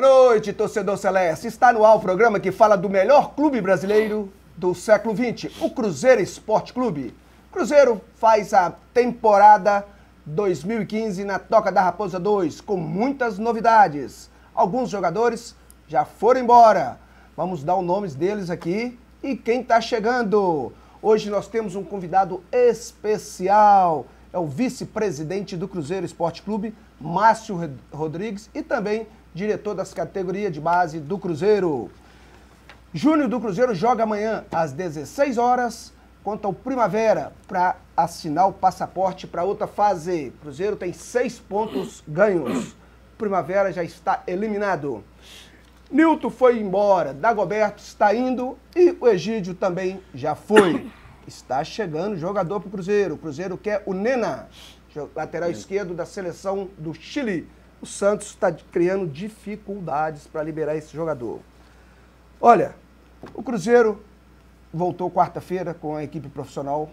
Boa noite, torcedor celeste. Está no ar o programa que fala do melhor clube brasileiro do século XX, o Cruzeiro Esporte Clube. Cruzeiro faz a temporada 2015 na Toca da Raposa 2, com muitas novidades. Alguns jogadores já foram embora. Vamos dar os nomes deles aqui e quem está chegando. Hoje nós temos um convidado especial. É o vice-presidente do Cruzeiro Esporte Clube, Márcio Rodrigues, e também diretor das categorias de base do Cruzeiro. Júnior do Cruzeiro joga amanhã às 16 horas contra o Primavera para assinar o passaporte para outra fase. O Cruzeiro tem 6 pontos ganhos. O Primavera já está eliminado. Nilton foi embora, Dagoberto está indo e o Egídio também já foi. Está chegando jogador para o Cruzeiro. O Cruzeiro quer o Nena, lateral esquerdo da seleção do Chile. O Santos está criando dificuldades para liberar esse jogador. Olha, o Cruzeiro voltou quarta-feira com a equipe profissional,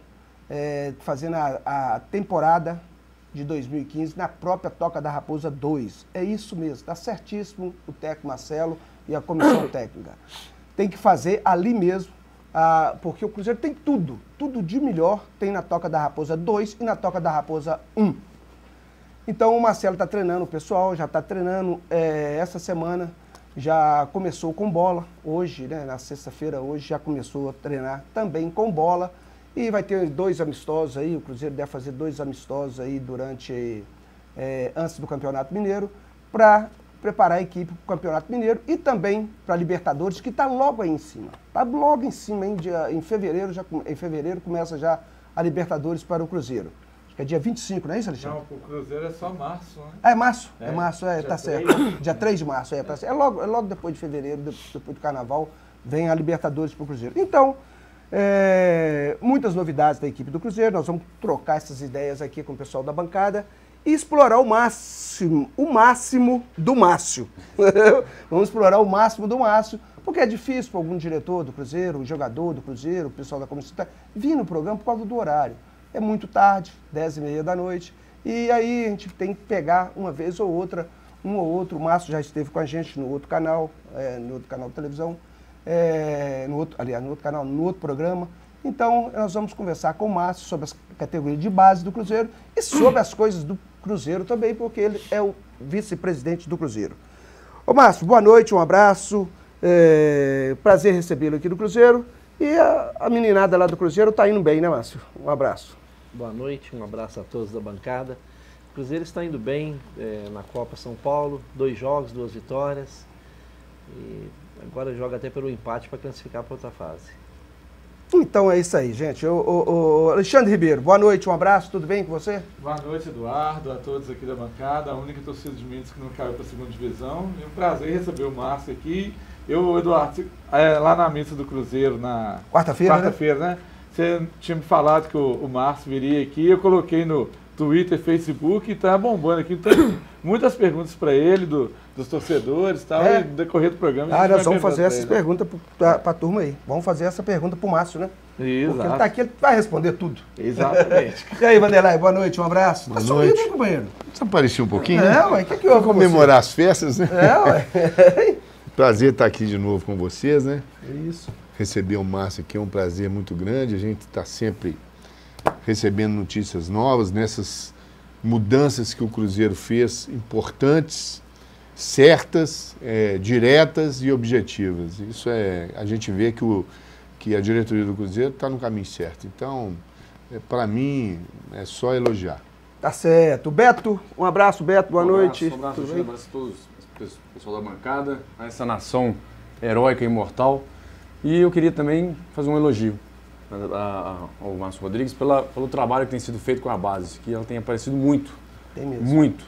fazendo a temporada de 2015 na própria Toca da Raposa 2. É isso mesmo, está certíssimo o técnico Marcelo e a comissão técnica. Tem que fazer ali mesmo, porque o Cruzeiro tem tudo de melhor tem na Toca da Raposa 2 e na Toca da Raposa 1. Então o Marcelo está treinando, o pessoal já está treinando essa semana, já começou com bola, hoje, né, na sexta-feira, hoje já começou a treinar também com bola e vai ter 2 amistosos aí, o Cruzeiro deve fazer 2 amistosos aí antes do Campeonato Mineiro, para preparar a equipe para o Campeonato Mineiro e também para a Libertadores, que está logo aí em cima. Está logo em cima, em fevereiro começa já a Libertadores para o Cruzeiro. Que é dia 25, não é isso, Alexandre? Não, o Cruzeiro é só março, né? É março, tá certo. Dia 3 de março, tá certo. É logo depois de fevereiro, depois do Carnaval, vem a Libertadores para o Cruzeiro. Então, muitas novidades da equipe do Cruzeiro, nós vamos trocar essas ideias aqui com o pessoal da bancada e explorar o máximo do Márcio. Vamos explorar o máximo do Márcio, porque é difícil para algum diretor do Cruzeiro, um jogador do Cruzeiro, o pessoal da comissão, vir no programa por causa do horário. É muito tarde, 10h30 da noite, e aí a gente tem que pegar uma vez ou outra, um ou outro. O Márcio já esteve com a gente no outro canal de televisão, no outro programa. Então, nós vamos conversar com o Márcio sobre as categorias de base do Cruzeiro e sobre as coisas do Cruzeiro também, porque ele é o vice-presidente do Cruzeiro. Ô Márcio, boa noite, um abraço, prazer recebê-lo aqui do Cruzeiro. E a meninada lá do Cruzeiro está indo bem, né, Márcio? Um abraço. Boa noite, um abraço a todos da bancada. O Cruzeiro está indo bem na Copa São Paulo, 2 jogos, 2 vitórias. E agora joga até pelo empate para classificar para outra fase. Então é isso aí, gente. Alexandre Ribeiro, boa noite, um abraço, tudo bem com você? Boa noite, Eduardo, a todos aqui da bancada, a única torcida de Minas que não caiu para a segunda divisão. É um prazer receber o Márcio aqui. Eduardo, lá na missa do Cruzeiro, na quarta-feira, né? Você tinha me falado que o Márcio viria aqui, eu coloquei no Twitter, Facebook, e tá bombando aqui. Então, muitas perguntas para ele, dos torcedores e tal, e no decorrer do programa. Nós vamos fazer essas perguntas para a turma aí. Vamos fazer essa pergunta para o Márcio, né? Exato. Porque ele está aqui, ele vai responder tudo. Exatamente. E aí, Vanderlei, boa noite, um abraço. Boa noite. Sumido, hein, companheiro? Você apareceu um pouquinho, né? Ué, o que houve? Comemorar as festas, né? Ué. Prazer estar aqui de novo com vocês, né? Isso. Receber o Márcio aqui é um prazer muito grande. A gente está sempre recebendo notícias novas nessas mudanças que o Cruzeiro fez, importantes, certas, diretas e objetivas. Isso a gente vê que a diretoria do Cruzeiro está no caminho certo. Então, para mim, é só elogiar. Tá certo. Beto, um abraço, Beto, boa noite. Um abraço a todos, pessoal da bancada, a essa nação heróica e imortal. E eu queria também fazer um elogio ao Márcio Rodrigues pelo trabalho que tem sido feito com a base, que ela tem aparecido muito, muito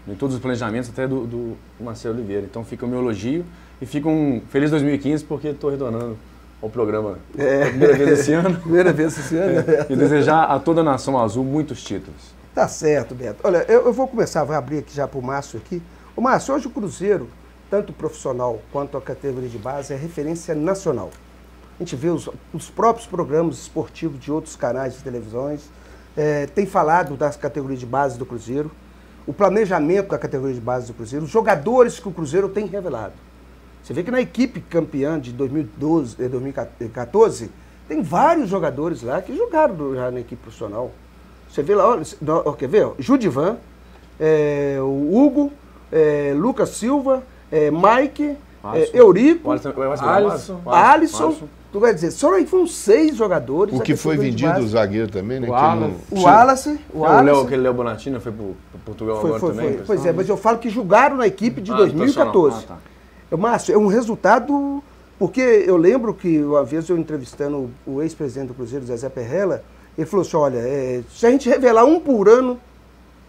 em todos os planejamentos, até do Marcelo Oliveira. Então fica o meu elogio e fica um feliz 2015, porque estou retornando ao programa pela primeira vez esse ano. Primeira vez esse ano. E desejar a toda a nação azul muitos títulos. Tá certo, Beto. Olha, eu vou abrir aqui já para o Márcio aqui. O Márcio, hoje o Cruzeiro, tanto o profissional quanto a categoria de base, é referência nacional. A gente vê os próprios programas esportivos de outros canais de televisões, tem falado das categorias de base do Cruzeiro. o planejamento da categoria de base do Cruzeiro, os jogadores que o Cruzeiro tem revelado. Você vê que na equipe campeã de 2014, tem vários jogadores lá que jogaram já na equipe profissional. Você vê lá, olha, quer ver? Judivan, o Hugo, Lucas Silva, Mike, Eurico, Alisson. Tu vai dizer, só aí foram 6 jogadores. O que foi vendido, o zagueiro também, né? O Wallace. Aquele Léo Bonatina foi pro Portugal agora também. Pois é, mas eu falo que jogaram na equipe de 2014. Márcio, é um resultado, porque eu lembro que uma vez eu entrevistando o ex-presidente do Cruzeiro, Zezé Perrella, ele falou assim, olha, se a gente revelar um por ano,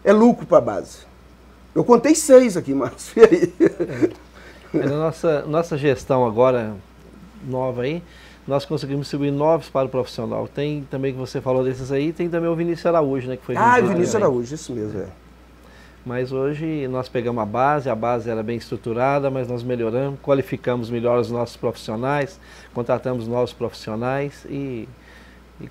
é lucro para a base. Eu contei 6 aqui, Márcio, e aí? Mas a nossa gestão agora, nova aí, nós conseguimos subir 9 para o profissional. Tem também, que você falou desses aí, tem também o Vinícius Araújo, né? Que foi o Vinícius Araújo, isso mesmo, Mas hoje nós pegamos a base era bem estruturada, mas nós melhoramos, qualificamos melhor os nossos profissionais, contratamos novos profissionais e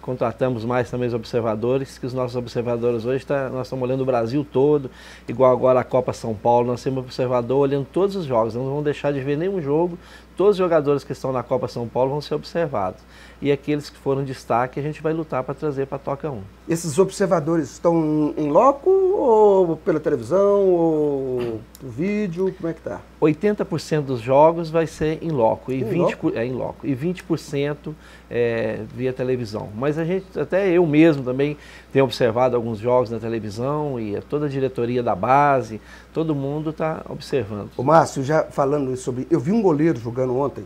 contratamos mais também os observadores, que os nossos observadores hoje, nós estamos olhando o Brasil todo, igual agora a Copa São Paulo, nós temos um observador olhando todos os jogos, não vamos deixar de ver nenhum jogo, todos os jogadores que estão na Copa São Paulo vão ser observados. E aqueles que foram destaque, a gente vai lutar para trazer para a Toca 1. Esses observadores estão em loco ou pela televisão ou por vídeo? Como é que tá? 80% dos jogos vai ser em loco e 20% via televisão. Mas a gente, até eu mesmo também tenho observado alguns jogos na televisão e toda a diretoria da base, todo mundo está observando. Ô Márcio, já falando sobre... Eu vi um goleiro jogando ontem,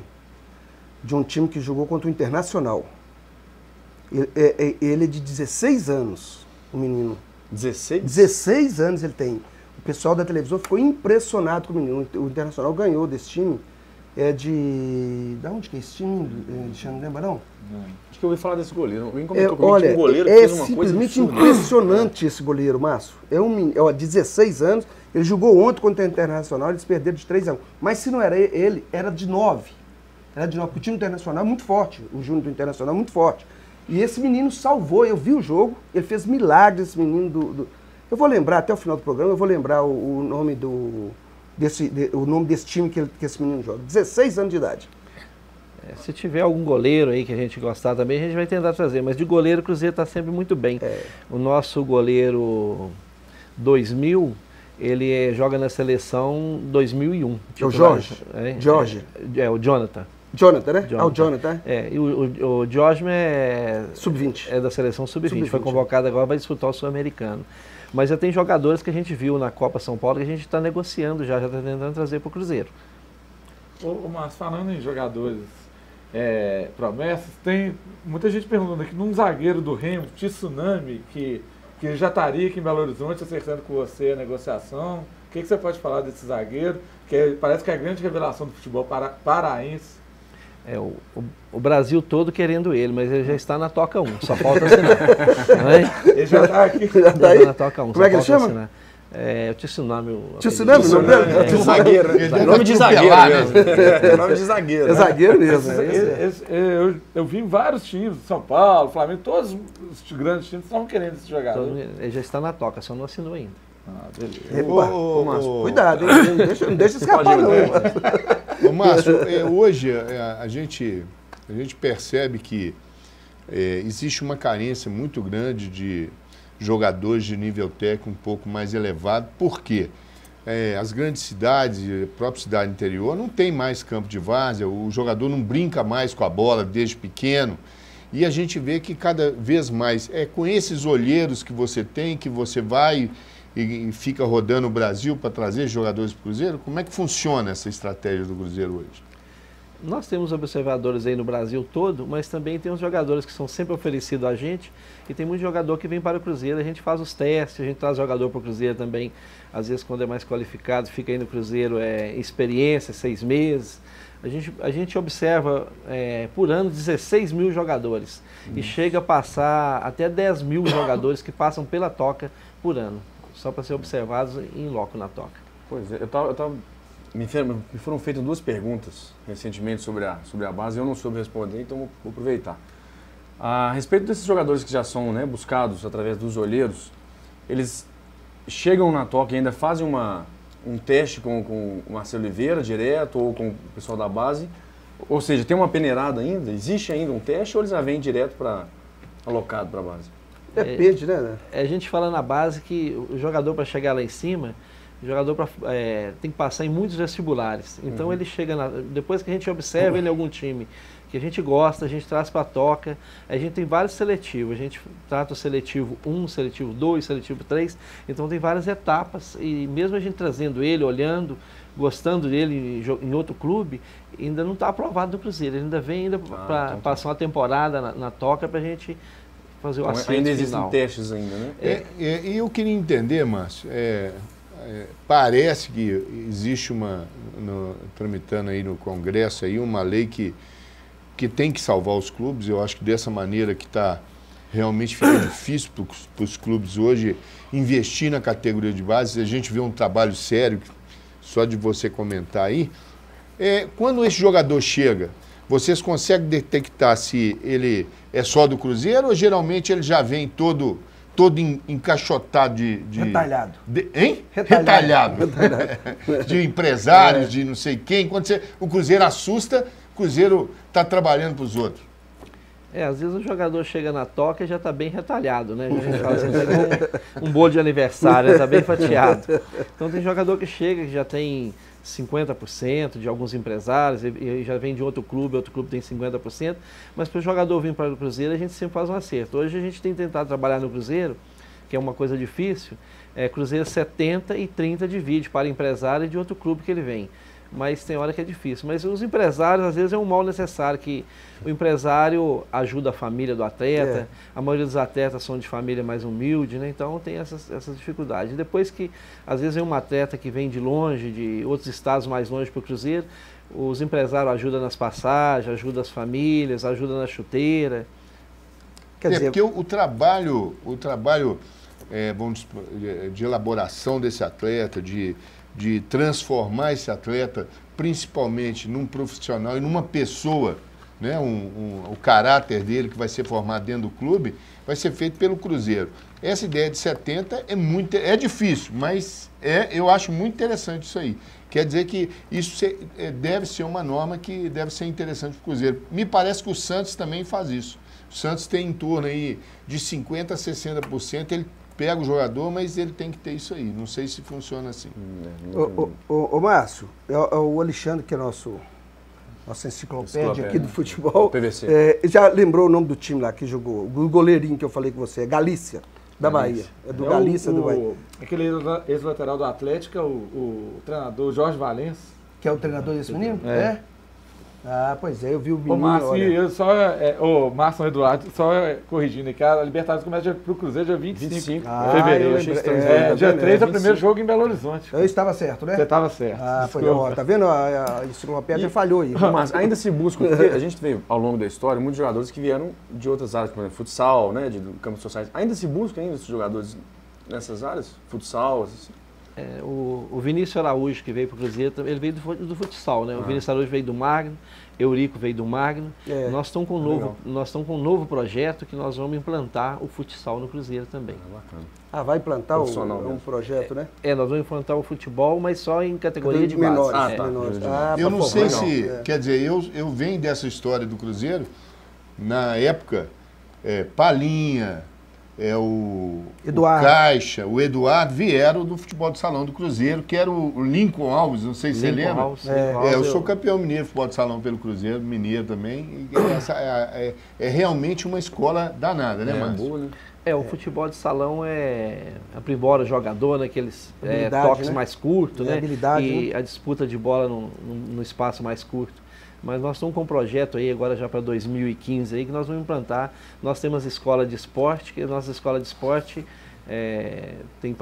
de um time que jogou contra o Internacional. Ele é de 16 anos, o menino. 16? 16 anos ele tem. O pessoal da televisão ficou impressionado com o menino. O Internacional ganhou desse time. Da onde que é esse time? Não lembra não? Acho que eu ouvi falar desse goleiro. Alguém comentou olha, um goleiro que fez uma simplesmente coisa impressionante esse goleiro, Márcio. É um menino, 16 anos, ele jogou ontem contra o Internacional, eles perderam de 3-1. Mas se não era ele, era de 9. Era de 9, porque o time internacional é muito forte, o Júnior do Internacional é muito forte. E esse menino salvou, eu vi o jogo, ele fez milagres, esse menino Eu vou lembrar, até o final do programa, eu vou lembrar o nome desse time que esse menino joga. 16 anos de idade. Se tiver algum goleiro aí que a gente gostar também, a gente vai tentar trazer. Mas de goleiro, o Cruzeiro está sempre muito bem. O nosso goleiro 2000, ele joga na seleção 2001. É o Jorge? O Jonathan. Jonathan, né? O Jonathan. E o Jorge é... Sub-20. É da seleção Sub-20. Foi convocado agora, vai disputar o Sul-Americano. Mas já tem jogadores que a gente viu na Copa São Paulo que a gente está negociando já está tentando trazer para o Cruzeiro. Mas falando em jogadores promessas, tem muita gente perguntando aqui, num zagueiro do Remo, Tsunami, que já estaria aqui em Belo Horizonte acertando com você a negociação. O que você pode falar desse zagueiro? Que parece que é a grande revelação do futebol paraense. O Brasil todo querendo ele, mas ele já está na Toca 1, só falta assinar. Ele já está aqui. Já está aí? Na Toca 1. Como é que ele chama? Assinar. O Tsunami. Tsunami? Zagueiro. Nome de zagueiro mesmo. Nome de zagueiro. É zagueiro mesmo. Eu vi em vários times, São Paulo, Flamengo, todos os grandes times estavam querendo esse jogador. Ele já está na Toca, só não assinou ainda. Beleza. Cuidado, hein? Não deixa escapar, não. Ô, Márcio, hoje a gente percebe que existe uma carência muito grande de jogadores de nível técnico um pouco mais elevado. Por quê? As grandes cidades, a própria cidade interior, não tem mais campo de várzea, o jogador não brinca mais com a bola desde pequeno. E a gente vê que cada vez mais, com esses olheiros que você tem, que você vai e fica rodando o Brasil para trazer jogadores para o Cruzeiro, como é que funciona essa estratégia do Cruzeiro hoje? Nós temos observadores aí no Brasil todo, mas também tem os jogadores que são sempre oferecidos a gente, e tem muito jogador que vem para o Cruzeiro, a gente faz os testes, a gente traz jogador para o Cruzeiro também, às vezes quando é mais qualificado, fica aí no Cruzeiro experiência, 6 meses. A gente observa por ano 16 mil jogadores, e chega a passar até 10 mil jogadores que passam pela Toca por ano, só para ser observados em loco na Toca. Pois é, me foram feitas 2 perguntas recentemente sobre a base, eu não soube responder, então vou aproveitar. A respeito desses jogadores que já são buscados através dos olheiros, eles chegam na Toca e ainda fazem um teste com o Marcelo Oliveira direto ou com o pessoal da base? Ou seja, tem uma peneirada ainda? Existe ainda um teste ou eles já vêm direto alocado para a base? Depende, né? A gente fala na base que o jogador, para chegar lá em cima, o jogador tem que passar em muitos vestibulares. Então ele chega, depois que a gente observa ele em algum time que a gente gosta, a gente traz para a Toca, a gente tem vários seletivos, a gente trata o seletivo 1, seletivo 2, seletivo 3, então tem várias etapas, e mesmo a gente trazendo ele, olhando, gostando dele em outro clube, ainda não está aprovado no Cruzeiro, ele ainda vem para passar uma temporada na Toca para a gente fazer o ascenso final. Ainda existem testes ainda, né? E eu queria entender, Márcio, parece que existe tramitando aí no Congresso aí uma lei que tem que salvar os clubes. Eu acho que dessa maneira que está realmente fica difícil para os clubes hoje investir na categoria de base. A gente vê um trabalho sério, só de você comentar aí. Quando esse jogador chega, vocês conseguem detectar se ele é só do Cruzeiro ou geralmente ele já vem todo encaixotado Retalhado. Hein? Retalhado. De empresários, de não sei quem. Quando o Cruzeiro assusta, o Cruzeiro está trabalhando para os outros. Às vezes o jogador chega na Toca e já está bem retalhado, né? A gente fala assim, um bolo de aniversário, está bem fatiado. Então tem jogador que chega, que já tem 50% de alguns empresários, e já vem de outro clube tem 50%, mas para o jogador vir para o Cruzeiro a gente sempre faz um acerto. Hoje a gente tem tentado trabalhar no Cruzeiro, que é uma coisa difícil, Cruzeiro 70 e 30 divide para empresário e de outro clube que ele vem. Mas tem hora que é difícil. Mas os empresários, às vezes, é um mal necessário, que o empresário ajuda a família do atleta, a maioria dos atletas são de família mais humilde, né? Então tem essas dificuldades. E depois que, às vezes, vem um atleta que vem de longe, de outros estados mais longe para o Cruzeiro, os empresários ajudam nas passagens, ajudam as famílias, ajudam na chuteira. Quer dizer, porque o trabalho vamos dizer, de elaboração desse atleta, de transformar esse atleta, principalmente num profissional e numa pessoa, né, o caráter dele que vai ser formado dentro do clube, vai ser feito pelo Cruzeiro. Essa ideia de 70 é difícil, mas eu acho muito interessante isso aí. Quer dizer que isso deve ser uma norma que deve ser interessante para o Cruzeiro. Me parece que o Santos também faz isso. O Santos tem em torno aí de 50% a 60%, ele pega o jogador, mas ele tem que ter isso aí. Não sei se funciona assim. Ô Márcio, o Alexandre, que é nossa enciclopédia aqui do futebol, PVC. Já lembrou o nome do time lá que jogou? O goleirinho que eu falei com você, Galícia, da Bahia. É do Galícia, do Bahia. Aquele ex-lateral do Atlético, o treinador Jorge Valença. Que é o treinador desse menino? Ah, pois é, eu vi o menino. Ô, Márcio Eduardo, só corrigindo aqui, a Libertadores começa pro Cruzeiro dia 25 de fevereiro. Dia 3 é o primeiro jogo em Belo Horizonte. Eu estava certo, né? Você estava certo. Ah, foi, tá vendo? A enciclopédia falhou aí. Mas ainda se busca, porque a gente vê ao longo da história muitos jogadores que vieram de outras áreas, por exemplo, futsal, né, de campos sociais. Ainda se busca esses jogadores nessas áreas? Futsal, assim? O Vinícius Araújo, que veio para o Cruzeiro, ele veio do futsal, né? O Vinícius Araújo veio do Magno, Eurico veio do Magno. Nós estamos com um novo projeto que nós vamos implantar o futsal no Cruzeiro também. Bacana. Vai implantar um projeto, né? Nós vamos implantar o futebol, mas só em categoria de menores. Menores. Eu não sei se... Quer dizer, eu venho dessa história do Cruzeiro, na época, Palinha... o Caixa, o Eduardo vieram do futebol de salão do Cruzeiro, que era o Lincoln Alves, não sei se você lembra. Eu sou campeão mineiro de futebol de salão pelo Cruzeiro, mineiro também. É realmente uma escola danada, né, Márcio? O futebol de salão aprimora o jogador, naqueles toques, né, mais curtos, né? E a disputa de bola no espaço mais curto. Mas nós estamos com um projeto aí agora já para 2015 aí, que nós vamos implantar. Nós temos a escola de esporte, que a nossa escola de esporte tem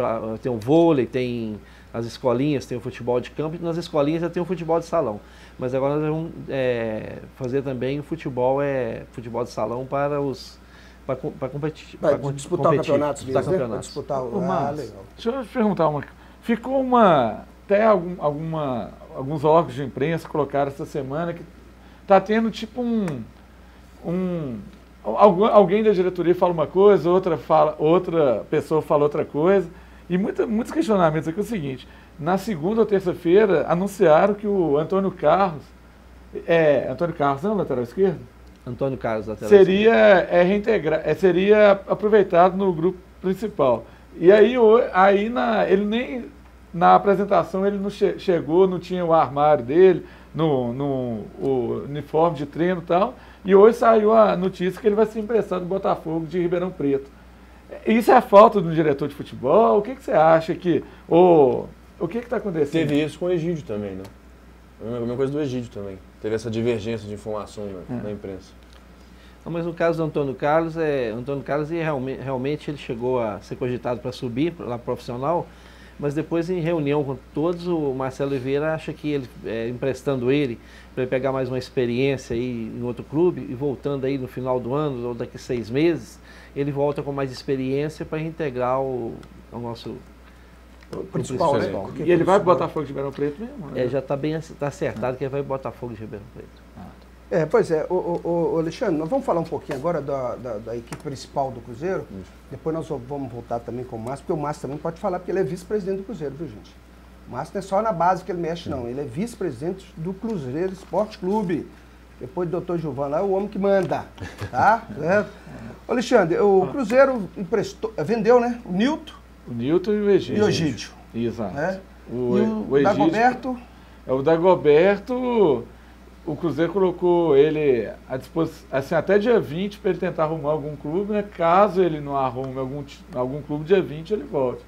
o vôlei, tem as escolinhas, tem o futebol de campo, e nas escolinhas já tem o futebol de salão. Mas agora nós vamos fazer também o futebol de salão para competir. Para disputar campeonatos. Legal. Deixa eu te perguntar ficou até alguns órgãos de imprensa colocaram essa semana que está tendo tipo alguém da diretoria fala uma coisa, outra pessoa fala outra coisa, E muitos questionamentos aqui é o seguinte, na segunda ou terça-feira anunciaram que o Antônio Carlos, Antônio Carlos, não, lateral esquerdo? Antônio Carlos, lateral esquerdo. Seria aproveitado no grupo principal. E aí, ele nem na apresentação ele não chegou, não tinha o armário dele, o uniforme de treino e tal. E hoje saiu a notícia que ele vai ser emprestado do Botafogo de Ribeirão Preto. Isso é a falta do diretor de futebol? O que você acha que... O que está acontecendo? Teve isso com o Egídio também, né? A mesma coisa do Egídio também. Teve essa divergência de informação na imprensa. Não, mas no caso do Antônio Carlos, realmente ele chegou a ser cogitado para subir lá profissional, mas depois em reunião com todos, o Marcelo Oliveira acha que ele, emprestando ele, para ele pegar mais uma experiência aí em outro clube, e voltando aí no final do ano, ou daqui 6 meses, ele volta com mais experiência para reintegrar o nosso principal, né? E ele vai para o Botafogo de Ribeirão Preto mesmo? Né? Já está acertado que ele vai para o Botafogo de Ribeirão Preto. Pois é, Alexandre, nós vamos falar um pouquinho agora da equipe principal do Cruzeiro. Isso. Depois nós vamos voltar também com o Márcio, porque o Márcio também pode falar, porque ele é vice-presidente do Cruzeiro, viu, gente? O Márcio não é só na base que ele mexe, não. Ele é vice-presidente do Cruzeiro Esporte Clube. Depois do Dr. Gilvan lá, é o homem que manda, tá? Alexandre, o Cruzeiro vendeu, né? O Nilton. O Nilton e o Egídio. E o Egídio. Exato. O Egídio, Dagoberto. O Dagoberto... O Cruzeiro colocou ele à disposição, assim, até dia 20 para ele tentar arrumar algum clube, né? Caso ele não arrume algum clube, dia 20 ele volta.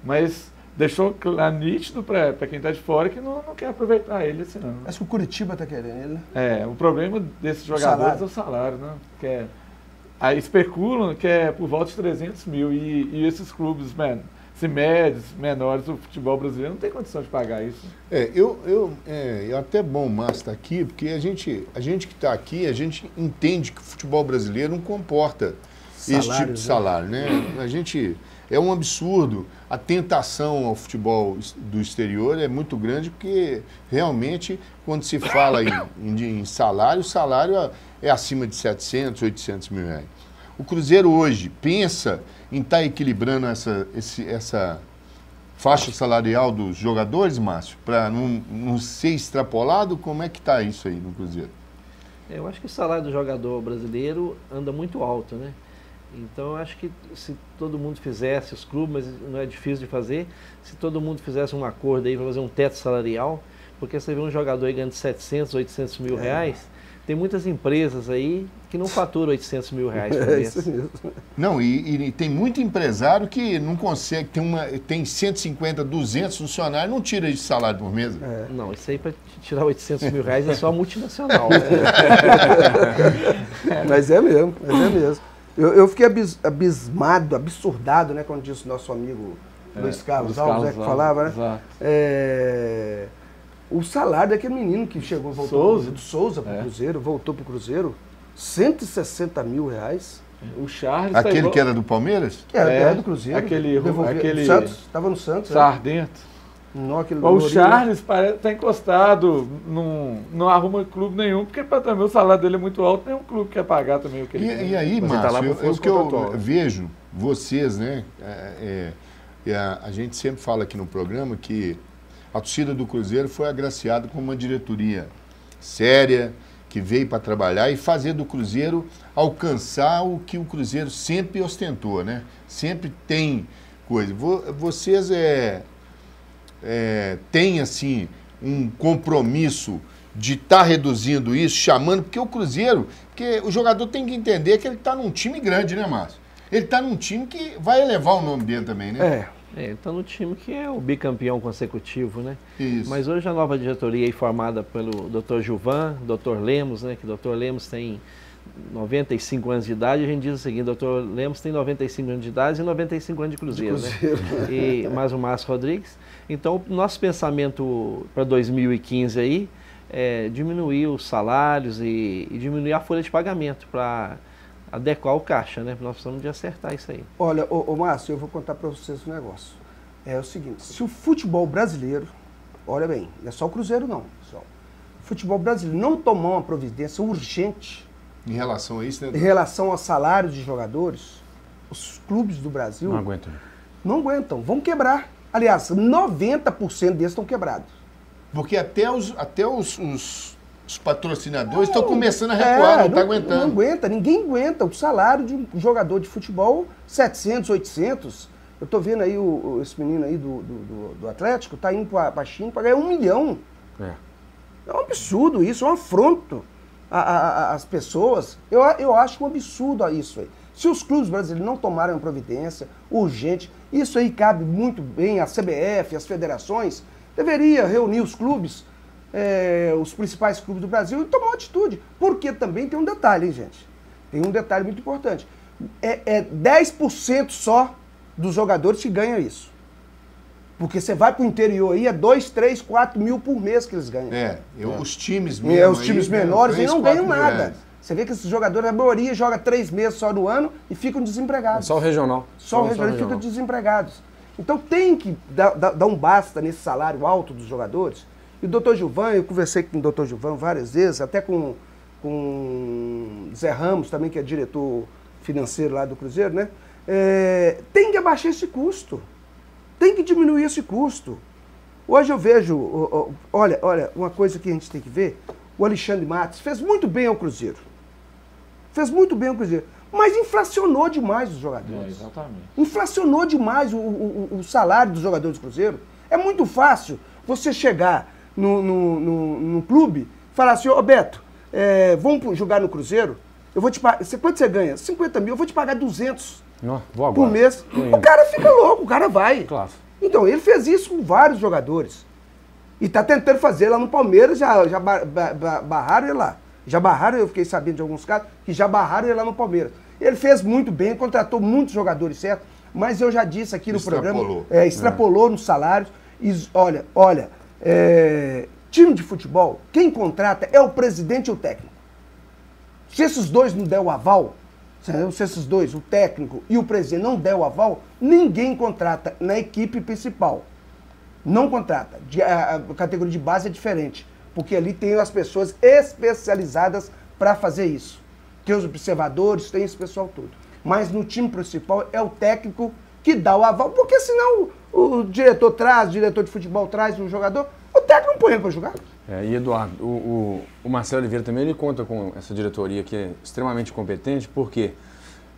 Mas deixou nítido para quem está de fora que não quer aproveitar ele assim, não. Acho que o Curitiba está querendo ele, né? O problema desses jogadores é o salário, né? Aí especulam que é por volta de 300 mil e esses clubes, médios, menores, o futebol brasileiro não tem condição de pagar isso. É até bom o Márcio estar aqui, porque a gente que está aqui, a gente entende que o futebol brasileiro não comporta esse tipo de salário, né? É um absurdo. A tentação ao futebol do exterior é muito grande, porque realmente, quando se fala em salário, o salário é acima de 700, 800 mil reais. O Cruzeiro hoje pensa em estar equilibrando essa faixa salarial dos jogadores, Márcio, para não ser extrapolado? Como é que está isso aí no Cruzeiro? Eu acho que o salário do jogador brasileiro anda muito alto, né? Então eu acho que se todo mundo fizesse, os clubes, mas não é difícil de fazer, se todo mundo fizesse um acordo aí para fazer um teto salarial, porque você vê um jogador aí ganhando 700, 800 mil reais, tem muitas empresas aí que não faturam 800 mil reais por mês. Isso mesmo. Não, e tem muito empresário que não consegue, tem 150, 200 funcionários, não tira de salário por mês. Não, isso aí para tirar 800 mil reais é só multinacional. Mas é mesmo. Eu fiquei absurdado, né, quando disse o nosso amigo Luiz Carlos Alves, que falava, né? O salário daquele menino que chegou, voltou do Souza para o Cruzeiro, voltou para o Cruzeiro, 160 mil reais. O Charles... Aquele que era do Palmeiras? Que era do Cruzeiro. Aquele Santos, estava no Santos. Sardento. O Charles está encostado, não arruma clube nenhum, porque também o salário dele é muito alto, nenhum clube quer pagar também o que ele quer. E aí, Márcio, o que eu vejo, vocês, né, a gente sempre fala aqui no programa que a torcida do Cruzeiro foi agraciada com uma diretoria séria, que veio para trabalhar e fazer do Cruzeiro alcançar o que o Cruzeiro sempre ostentou, né? Sempre tem coisa. Vocês têm, assim, um compromisso de estar reduzindo isso, chamando, porque o Cruzeiro, porque o jogador tem que entender que ele está num time grande, né, Márcio? Ele está num time que vai elevar o nome dele também, né? Ele está no time que é o bicampeão consecutivo, né? Isso. Mas hoje a nova diretoria aí formada pelo Dr. Gilvan, Dr. Lemos, né? Que o Dr. Lemos tem 95 anos de idade, a gente diz o seguinte, Dr. Lemos tem 95 anos de idade e 95 anos de Cruzeiro, né? E mais o Márcio Rodrigues. Então, nosso pensamento para 2015 aí é diminuir os salários e diminuir a folha de pagamento para adequar o caixa, né? Nós precisamos de acertar isso aí. Olha, Márcio, eu vou contar para vocês um negócio. É o seguinte, se o futebol brasileiro, olha bem, não é só o Cruzeiro não, pessoal. O futebol brasileiro não tomar uma providência urgente em relação a isso, né? Em relação aos salários de jogadores, os clubes do Brasil não aguentam. Não aguentam, vão quebrar. Aliás, 90% deles estão quebrados. Porque até os patrocinadores estão começando a recuar, não está aguentando. Não aguenta, ninguém aguenta. O salário de um jogador de futebol, 700, 800. Eu tô vendo aí esse menino aí do Atlético, tá indo para a China para ganhar 1 milhão. É um absurdo isso, é um afronto às pessoas. Eu acho um absurdo isso aí. Se os clubes brasileiros não tomarem uma providência urgente, isso aí cabe muito bem à CBF, às federações, deveria reunir os clubes, os principais clubes do Brasil e tomar uma atitude. Porque também tem um detalhe, hein, gente? Tem um detalhe muito importante. É 10% só dos jogadores que ganham isso. Porque você vai para o interior aí, é 2, 3, 4 mil por mês que eles ganham. Os times mesmo. Os times menores aí não ganham nada. Você vê que esses jogadores, a maioria joga 3 meses só no ano e ficam desempregados. Só o regional. Só o regional ficam desempregados. Então tem que dar um basta nesse salário alto dos jogadores. E o doutor Gilvan, eu conversei com o doutor Gilvan várias vezes, até com Zé Ramos também, que é diretor financeiro lá do Cruzeiro, né? Tem que abaixar esse custo. Tem que diminuir esse custo. Hoje eu vejo, olha, uma coisa que a gente tem que ver, o Alexandre Matos fez muito bem ao Cruzeiro. Mas inflacionou demais os jogadores. Exatamente. Inflacionou demais o salário dos jogadores do Cruzeiro. É muito fácil você chegar no clube e falar assim, ô Beto, vamos jogar no Cruzeiro, eu vou te pagar, quanto você ganha? 50 mil, eu vou te pagar 200 por mês. O cara fica louco, o cara vai. Claro. Então, ele fez isso com vários jogadores. E está tentando fazer lá no Palmeiras, já barraram ele lá. Já barraram, eu fiquei sabendo de alguns casos, que já barraram ele lá no Palmeiras. Ele fez muito bem, contratou muitos jogadores, certo? Mas eu já disse aqui no programa, extrapolou nos salários. E, olha, time de futebol, quem contrata é o presidente e o técnico. Se esses dois não der o aval, se esses dois, o técnico e o presidente, não der o aval, ninguém contrata na equipe principal. Não contrata. A categoria de base é diferente, porque ali tem as pessoas especializadas para fazer isso. Tem os observadores, tem esse pessoal todo. Mas no time principal é o técnico que dá o aval, porque senão o diretor de futebol traz o jogador, o técnico não põe ele para jogar. E Eduardo, o Marcelo Oliveira também ele conta com essa diretoria que é extremamente competente, porque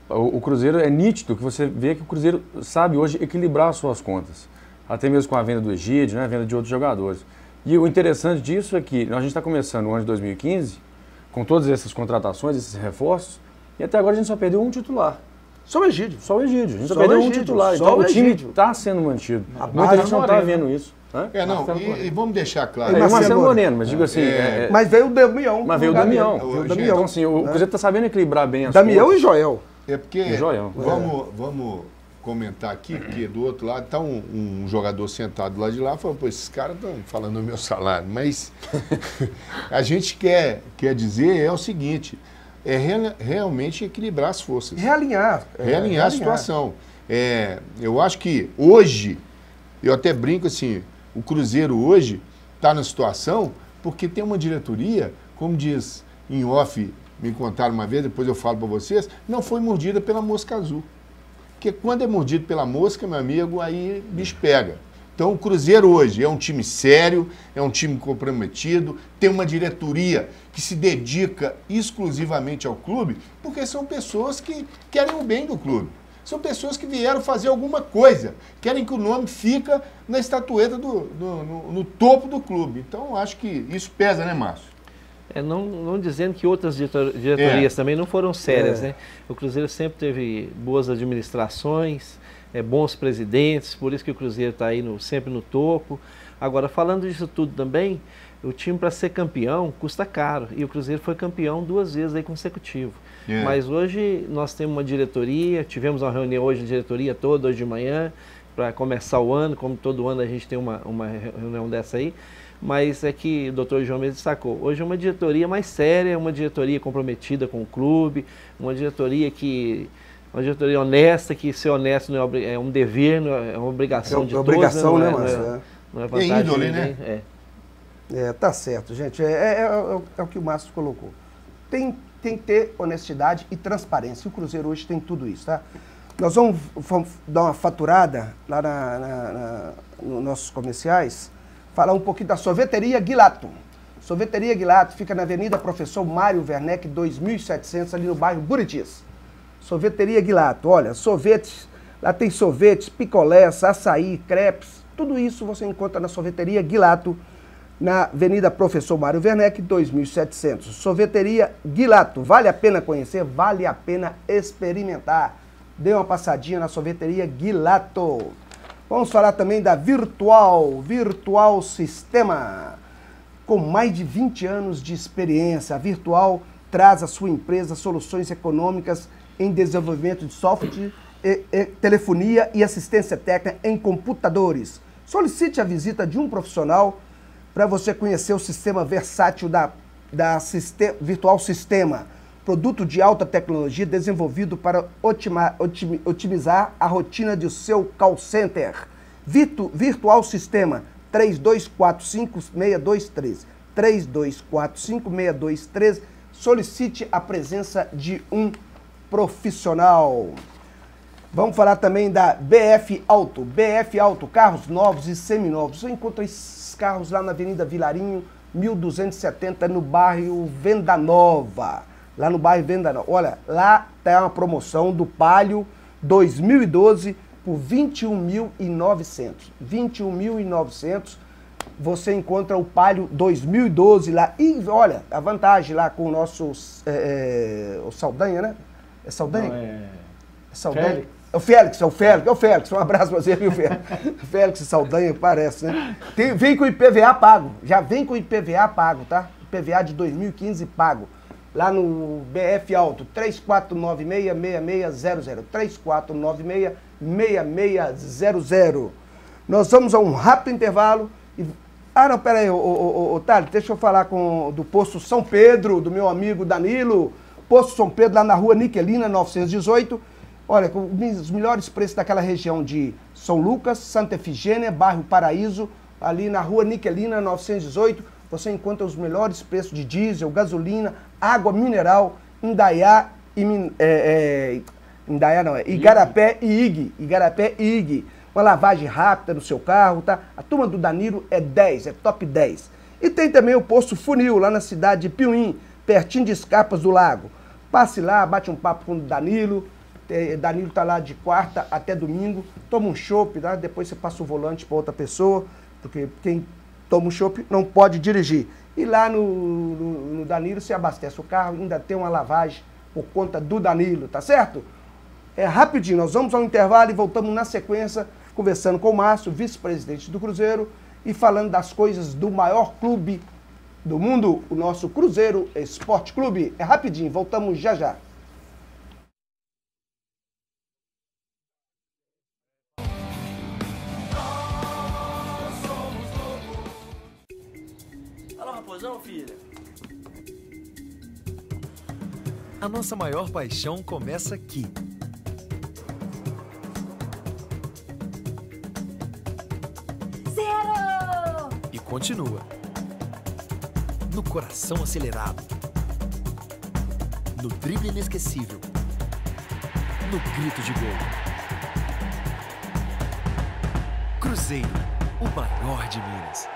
o Cruzeiro é nítido, que você vê que o Cruzeiro sabe hoje equilibrar as suas contas. Até mesmo com a venda do Egídio, né, a venda de outros jogadores. E o interessante disso é que a gente está começando o ano de 2015, com todas essas contratações, esses reforços, e até agora a gente só perdeu um titular. Só o Egídio. A gente só perdeu um titular. Então o time está sendo mantido. Muita gente não está vendo isso. E vamos deixar claro. O Marcelo Moreno, mas digo assim... Mas veio o Damião. Então assim, o Cruzeiro está sabendo equilibrar bem as Damião contas. e Joel. É porque, vamos comentar aqui, porque do outro lado está um jogador sentado lá de lá, falando, pô, esses caras estão falando do meu salário. Mas a gente quer dizer é o seguinte, realmente equilibrar as forças. Realinhar a situação. Eu acho que hoje, eu até brinco assim, o Cruzeiro hoje está na situação porque tem uma diretoria, como diz em off, me contaram uma vez, depois eu falo para vocês, não foi mordida pela mosca azul. Porque quando é mordido pela mosca, meu amigo, aí bicho pega. Então o Cruzeiro hoje é um time sério, é um time comprometido, tem uma diretoria que se dedica exclusivamente ao clube, porque são pessoas que querem o bem do clube. São pessoas que vieram fazer alguma coisa, querem que o nome fica na estatueta no topo do clube. Então acho que isso pesa, né, Márcio? Não dizendo que outras diretorias também não foram sérias, né? O Cruzeiro sempre teve boas administrações, bons presidentes, por isso que o Cruzeiro está aí sempre no topo. Agora, falando disso tudo também, o time para ser campeão custa caro, e o Cruzeiro foi campeão 2 vezes aí consecutivo. Mas hoje nós temos uma diretoria, tivemos uma reunião hoje de diretoria toda, hoje de manhã, para começar o ano, como todo ano a gente tem uma reunião dessa aí. Mas é que o doutor João mesmo destacou, hoje é uma diretoria mais séria, uma diretoria comprometida com o clube, uma diretoria honesta, que ser honesto não é um dever, não é uma obrigação de todos. É obrigação, né, Márcio? Não é vantagem índole, né? Tá certo, gente. É o que o Márcio colocou. Tem que ter honestidade e transparência. O Cruzeiro hoje tem tudo isso, tá? Nós vamos dar uma faturada lá nos nossos comerciais, falar um pouquinho da Sorveteria Gilato. Sorveteria Gilato fica na Avenida Professor Mário Werneck, 2700, ali no bairro Buritis. Sorveteria Gilato, olha, sorvetes, lá tem sorvetes, picolés, açaí, crepes, tudo isso você encontra na Sorveteria Gilato, na Avenida Professor Mário Werneck, 2700. Sorveteria Gilato, vale a pena conhecer, vale a pena experimentar. Dê uma passadinha na Sorveteria Gilato. Vamos falar também da Virtual Sistema. Com mais de 20 anos de experiência, a Virtual traz à sua empresa soluções econômicas em desenvolvimento de software, telefonia e assistência técnica em computadores. Solicite a visita de um profissional para você conhecer o sistema versátil da Virtual Sistema, produto de alta tecnologia desenvolvido para otimizar a rotina do seu call center. Virtual Sistema 3245-6213. 3245-6213. Solicite a presença de um profissional. Vamos falar também da BF Auto. BF Auto, carros novos e seminovos. Você encontra esses carros lá na Avenida Vilarinho, 1270, no bairro Venda Nova. Lá no bairro Venda Nova. Olha, lá tem uma promoção do Palio 2012 por 21.900. 21.900. Você encontra o Palio 2012 lá. E olha, a vantagem lá com o nosso o Saldanha, né? É Saldanha? Não, é Saldanha? É o Félix. Um abraço pra você, viu, Félix? Félix Saldanha, parece, né? Vem com o IPVA pago. Já vem com o IPVA pago, tá? IPVA de 2015 pago. Lá no BF Auto, 3496-6600. 3496-6600. Nós vamos a um rápido intervalo. Não, pera aí, Thales, deixa eu falar do Posto São Pedro, do meu amigo Danilo. Posto São Pedro, lá na rua Niquelina, 918. Olha, com os melhores preços daquela região de São Lucas, Santa Efigênia, bairro Paraíso, ali na rua Niquelina, 918. Você encontra os melhores preços de diesel, gasolina, água mineral, Igarapé e IG. Uma lavagem rápida no seu carro, tá? A turma do Danilo é 10, é top 10. E tem também o Posto Funil, lá na cidade de Piuí, pertinho de Escarpas do Lago. Passe lá, bate um papo com o Danilo. Danilo tá lá de quarta até domingo. Toma um chopp, tá? Depois você passa o volante para outra pessoa, porque quem toma um chopp não pode dirigir. E lá no Danilo você abastece o carro, ainda tem uma lavagem por conta do Danilo, tá certo? É rapidinho, nós vamos ao intervalo e voltamos na sequência, conversando com o Márcio, vice-presidente do Cruzeiro, e falando das coisas do maior clube do mundo, o nosso Cruzeiro Esporte Clube. É rapidinho, voltamos já já. Alô, Raposão, filha? A nossa maior paixão começa aqui. Zero! E continua. No coração acelerado. No drible inesquecível. No grito de gol. Cruzeiro, o maior de Minas.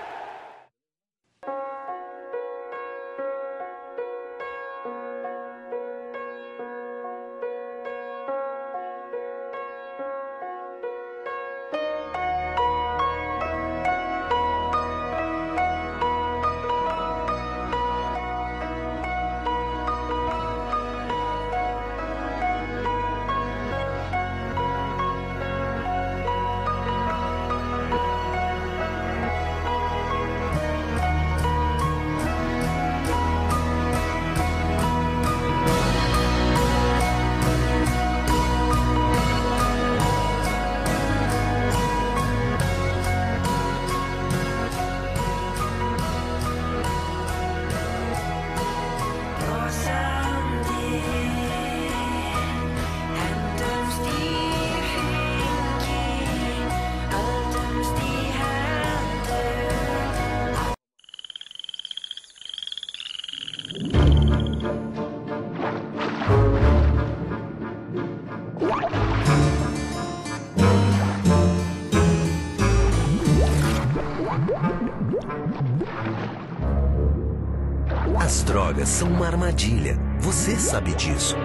As drogas são uma armadilha. Você sabe disso.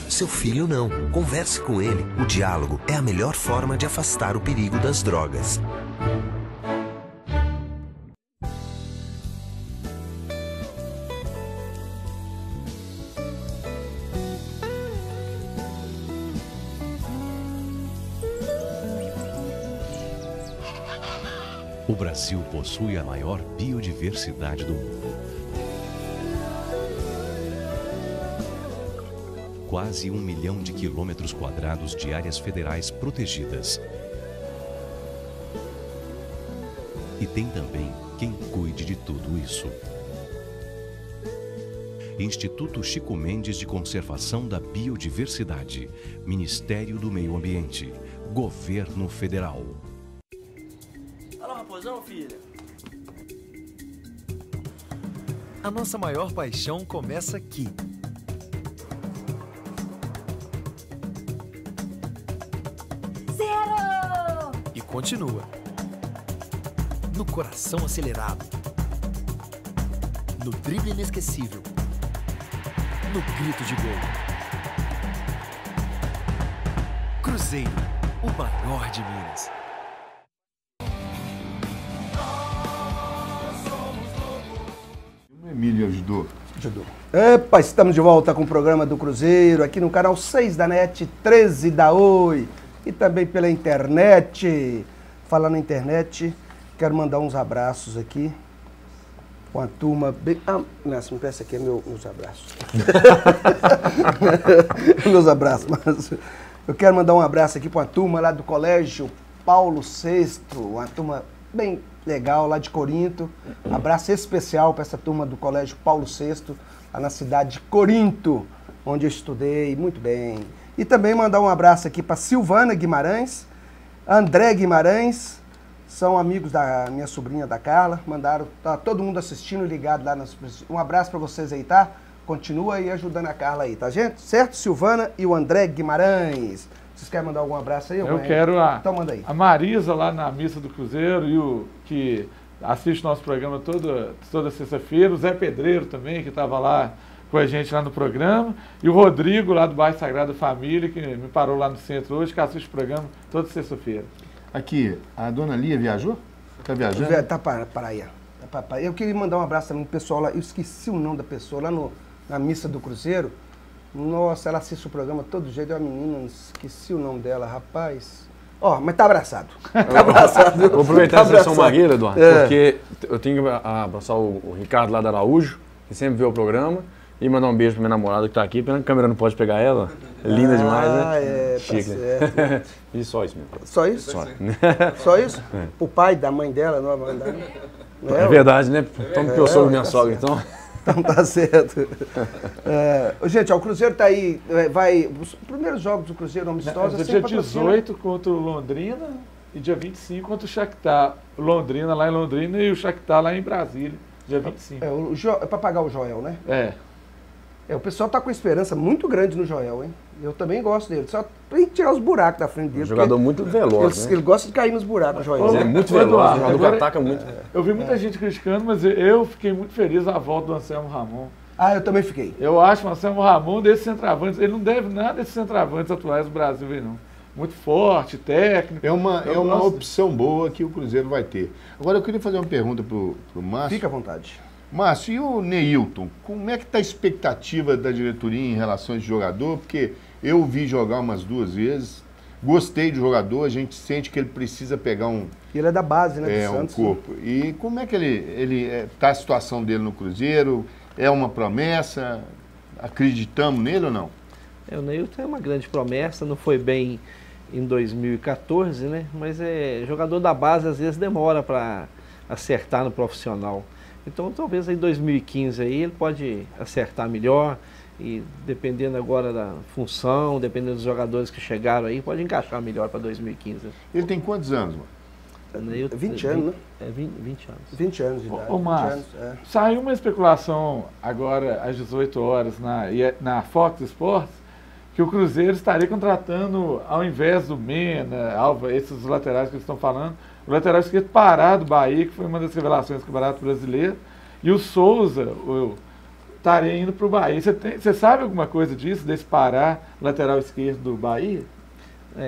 Seu filho não. Converse com ele. O diálogo é a melhor forma de afastar o perigo das drogas. O Brasil possui a maior biodiversidade do mundo. Quase 1 milhão de quilômetros quadrados de áreas federais protegidas. E tem também quem cuide de tudo isso. Instituto Chico Mendes de Conservação da Biodiversidade, Ministério do Meio Ambiente, Governo Federal. Alô, Raposão, filha? A nossa maior paixão começa aqui. Zero! E continua. No coração acelerado. No drible inesquecível. No grito de gol. Cruzeiro, o maior de Minas. O Emílio ajudou. Epa, estamos de volta com o programa do Cruzeiro, aqui no canal 6 da NET, 13 da Oi, e também pela internet. Falando na internet, quero mandar uns abraços aqui com a turma bem... Ah, Nelson, me peça aqui meus abraços. Meus abraços, mas eu quero mandar um abraço aqui para uma turma lá do Colégio Paulo VI, uma turma bem legal lá de Corinto. Um abraço especial para essa turma do Colégio Paulo VI, lá na cidade de Corinto, onde eu estudei muito bem. E também mandar um abraço aqui para Silvana Guimarães, André Guimarães, são amigos da minha sobrinha, da Carla, mandaram, tá todo mundo assistindo, ligado lá. Um abraço para vocês aí, tá? Continua aí ajudando a Carla aí, tá, gente? Certo? Silvana e o André Guimarães. Vocês querem mandar algum abraço aí? Eu quero então manda aí. A Marisa lá na Missa do Cruzeiro e o que assiste nosso programa toda sexta-feira, o Zé Pedreiro também, que estava lá com a gente lá no programa, e o Rodrigo lá do Bairro Sagrada Família, que me parou lá no centro hoje, que assiste o programa toda sexta-feira. Aqui, a dona Lia viajou? Tá viajando? Tá para aí. Eu queria mandar um abraço também pro pessoal lá, eu esqueci o nome da pessoa, lá na Missa do Cruzeiro. Nossa, ela assiste o programa todo jeito, é uma menina, esqueci o nome dela, rapaz. Ó, mas tá abraçado. Tá abraçado. Vou aproveitar a sessão Magueira, Eduardo, porque eu tenho que abraçar o Ricardo lá da Araújo, que sempre vê o programa, e mandar um beijo pra minha namorada que tá aqui, pena que a câmera não pode pegar ela. É linda demais, né? Ah, é, chique, tá certo. Né? E só isso mesmo. Só isso? Só, só isso? É. O pai da mãe dela, não a mãe dela? É verdade, né? Toma que eu sou minha sogra, então. Então tá certo. Gente, ó, o Cruzeiro tá aí, os primeiros jogos do Cruzeiro amistosos... Dia 18 contra o Londrina e dia 25 contra o Shakhtar. Londrina lá em Londrina e o Shakhtar lá em Brasília, dia 25. É para pagar o Joel, né? É, o pessoal tá com esperança muito grande no Joel, hein? Eu também gosto dele, só tem que tirar os buracos da frente dele. Um jogador muito veloz, ele gosta de cair nos buracos, o Joel. Ele é muito veloz, o jogador que ataca muito. Eu vi muita gente criticando, mas eu fiquei muito feliz à volta do Anselmo Ramon. Ah, eu também fiquei. Eu acho o Anselmo Ramon desses centroavantes, ele não deve nada desses centroavantes atuais do Brasil, não. Muito forte, técnico. É uma opção boa que o Cruzeiro vai ter. Agora eu queria fazer uma pergunta pro Márcio. Fica à vontade. Márcio, e o Neilton? Como é que está a expectativa da diretoria em relação a esse jogador? Porque eu o vi jogar umas 2 vezes, gostei do jogador, a gente sente que ele precisa pegar Ele é da base, né, do Santos, corpo. Né? E como é que ele está a situação dele no Cruzeiro? É uma promessa? Acreditamos nele ou não? O Neilton é uma grande promessa, não foi bem em 2014, né? Mas jogador da base às vezes demora para acertar no profissional. Então talvez em 2015 aí ele pode acertar melhor e dependendo agora da função, dependendo dos jogadores que chegaram aí, pode encaixar melhor para 2015. Ele tem quantos anos, mano? 20 anos, né? 20 anos. 20 anos de idade. Ô, Márcio, saiu uma especulação agora às 18 horas na Fox Sports que o Cruzeiro estaria contratando, ao invés do Mena, Alva, esses laterais que eles estão falando, o lateral esquerdo Pará do Bahia, que foi uma das revelações do Campeonato Brasileiro, e o Souza estaria indo para o Bahia. Você sabe alguma coisa disso, desse Pará, lateral esquerdo do Bahia?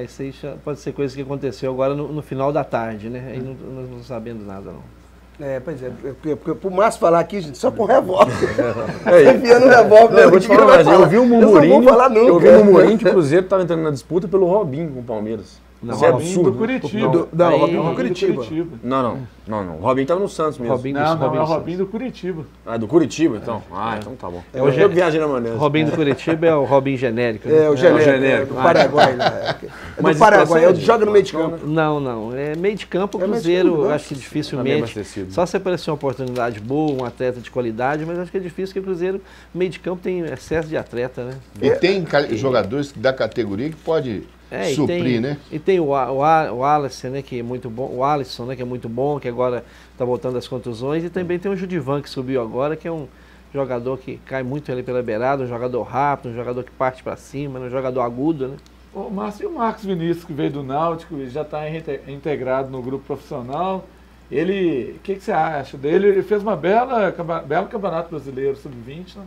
Isso aí pode ser coisa que aconteceu agora no final da tarde, né? Aí não sabendo nada, não. Pois é, porque pro Márcio falar aqui, gente, só com revólver. Enfiando revólver. Eu vou te falar, mas eu vi um murmurinho. Eu vi um nunca. murmurinho que o Cruzeiro estava entrando na disputa pelo Robinho com o Palmeiras. Não, Isso é Robinho absurdo. do Curitiba. Não, Robinho do Curitiba. Não. O Robinho estava no Santos mesmo. Não, é o Robinho do Curitiba. Ah, do Curitiba, então? Então tá bom. Eu viajei na maneira. Robinho do Curitiba é o Robinho genérico. Né? O genérico. Do Paraguai. Mas do Paraguai, joga no meio de campo. Não. É meio de campo, o Cruzeiro, acho que dificilmente. Só se aparecer uma oportunidade boa, um atleta de qualidade, mas acho que é difícil que o Cruzeiro, meio de campo, tem excesso de atleta, né? E tem jogadores da categoria que pode suprir, né? E tem o Alisson, né, que é muito bom, o Alisson, né, que é muito bom, que agora está voltando das contusões, e também tem o Judivan, que subiu agora, que é um jogador que cai muito ali pela beirada, um jogador rápido, um jogador que parte para cima, um jogador agudo, né? O Márcio, e o Marcos Vinícius, que veio do Náutico e já está integrado no grupo profissional, o que você acha dele? Ele fez uma belo campeonato brasileiro sub-20, né?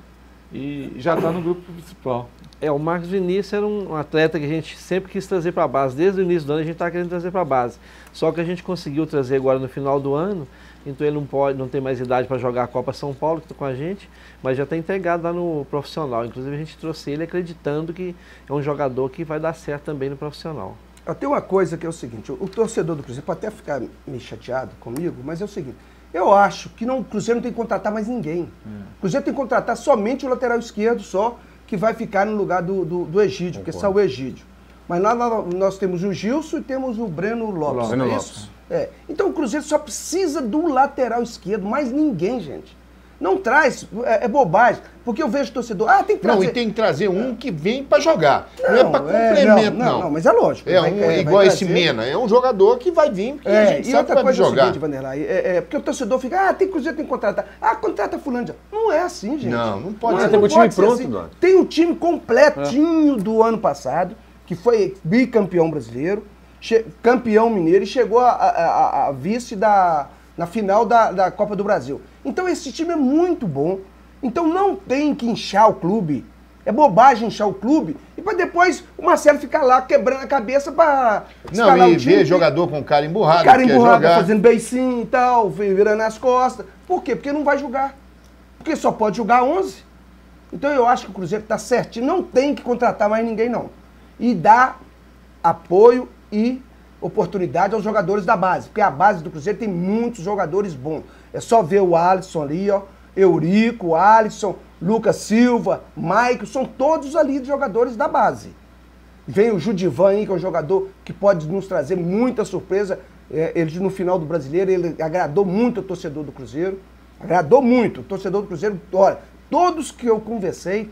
E já está no grupo principal. O Marcos Vinícius era um atleta que a gente sempre quis trazer para a base. Desde o início do ano a gente está querendo trazer para a base. Só que a gente conseguiu trazer agora no final do ano, então ele não tem mais idade para jogar a Copa São Paulo, que está com a gente, mas já está integrado lá no profissional. Inclusive a gente trouxe ele acreditando que é um jogador que vai dar certo também no profissional. Tem uma coisa que é o seguinte, o torcedor do Cruzeiro pode até ficar meio chateado comigo, mas é o seguinte, eu acho que o Cruzeiro não tem que contratar mais ninguém. O Cruzeiro tem que contratar somente o lateral esquerdo só, que vai ficar no lugar do Egídio, porque saiu o Egídio. Mas nós temos o Gilson e temos o Breno Lopes. Breno Lopes. Então o Cruzeiro só precisa do lateral esquerdo, mais ninguém, gente. Não traz, é bobagem, porque eu vejo torcedor, tem que trazer... Não, e tem que trazer um que vem para jogar, não é para complemento, não. Não, mas é lógico. Igual esse Mena, é um jogador que vai vir, porque a gente sabe que vai jogar. É o seguinte, Vanderlei, porque o torcedor fica, Cruzeiro tem que contratar, contrata fulano. Não é assim, gente. Não pode ser. Tem o time pronto, assim. Tem o time completinho do ano passado, que foi bicampeão brasileiro, campeão mineiro e chegou a vice na final da Copa do Brasil. Então esse time é muito bom. Então não tem que inchar o clube. É bobagem inchar o clube e para depois o Marcelo ficar lá quebrando a cabeça para escalar o time. Ver jogador com cara emburrado, fazendo beicinho e tal, virando as costas. Por quê? Porque não vai jogar. Porque só pode jogar 11. Então eu acho que o Cruzeiro está certinho. Não tem que contratar mais ninguém, não. E dar apoio e oportunidade aos jogadores da base, porque a base do Cruzeiro tem muitos jogadores bons. É só ver o Alisson ali, Eurico, Alisson, Lucas Silva, Maico, são todos ali jogadores da base. Vem o Judivan aí, que é um jogador que pode nos trazer muita surpresa. Ele no final do Brasileiro, ele agradou muito o torcedor do Cruzeiro. Agradou muito o torcedor do Cruzeiro. Olha, todos que eu conversei,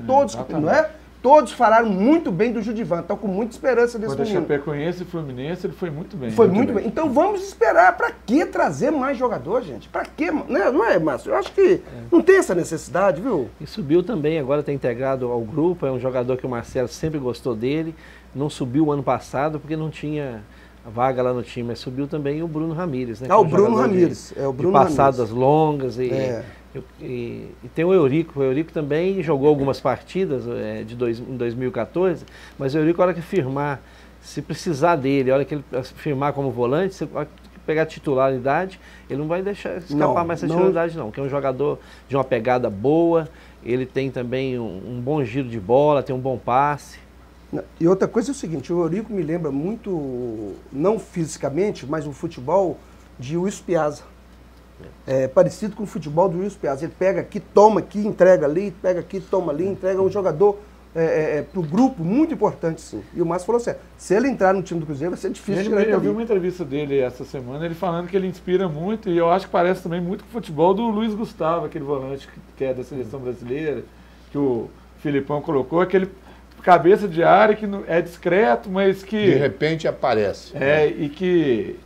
todos falaram muito bem do Judivan. Estão com muita esperança desse menino. Chapecoense e Fluminense, ele foi muito bem. Foi muito bem. Então vamos esperar. Para que trazer mais jogador, gente? Para que? Não é, Márcio? Eu acho que não tem essa necessidade, viu? E subiu também, agora está integrado ao grupo. É um jogador que o Marcelo sempre gostou dele. Não subiu o ano passado porque não tinha vaga lá no time. Mas subiu também o Bruno Ramírez, né? O Bruno Ramírez. O Bruno passadas longas e tem o Eurico. O Eurico também jogou algumas partidas em 2014, mas o Eurico, a hora que firmar, se precisar dele, a hora que ele firmar como volante, se pegar titularidade, ele não vai deixar escapar mais essa titularidade não, que é um jogador de uma pegada boa, ele tem também um bom giro de bola, tem um bom passe. E outra coisa é o seguinte, o Eurico me lembra muito, não fisicamente, mas o futebol de Luiz Piazza. É parecido com o futebol do Luiz Piazza. Ele pega aqui, toma aqui, entrega ali, pega aqui, toma ali, entrega. Um jogador para o grupo muito importante, sim. E o Márcio falou assim, se ele entrar no time do Cruzeiro vai ser difícil. Eu vi uma entrevista dele essa semana, ele falando que ele inspira muito, e eu acho que parece também muito com o futebol do Luiz Gustavo, aquele volante que é da seleção brasileira, que o Filipão colocou, aquele cabeça de área que é discreto, mas que... De repente aparece. E que...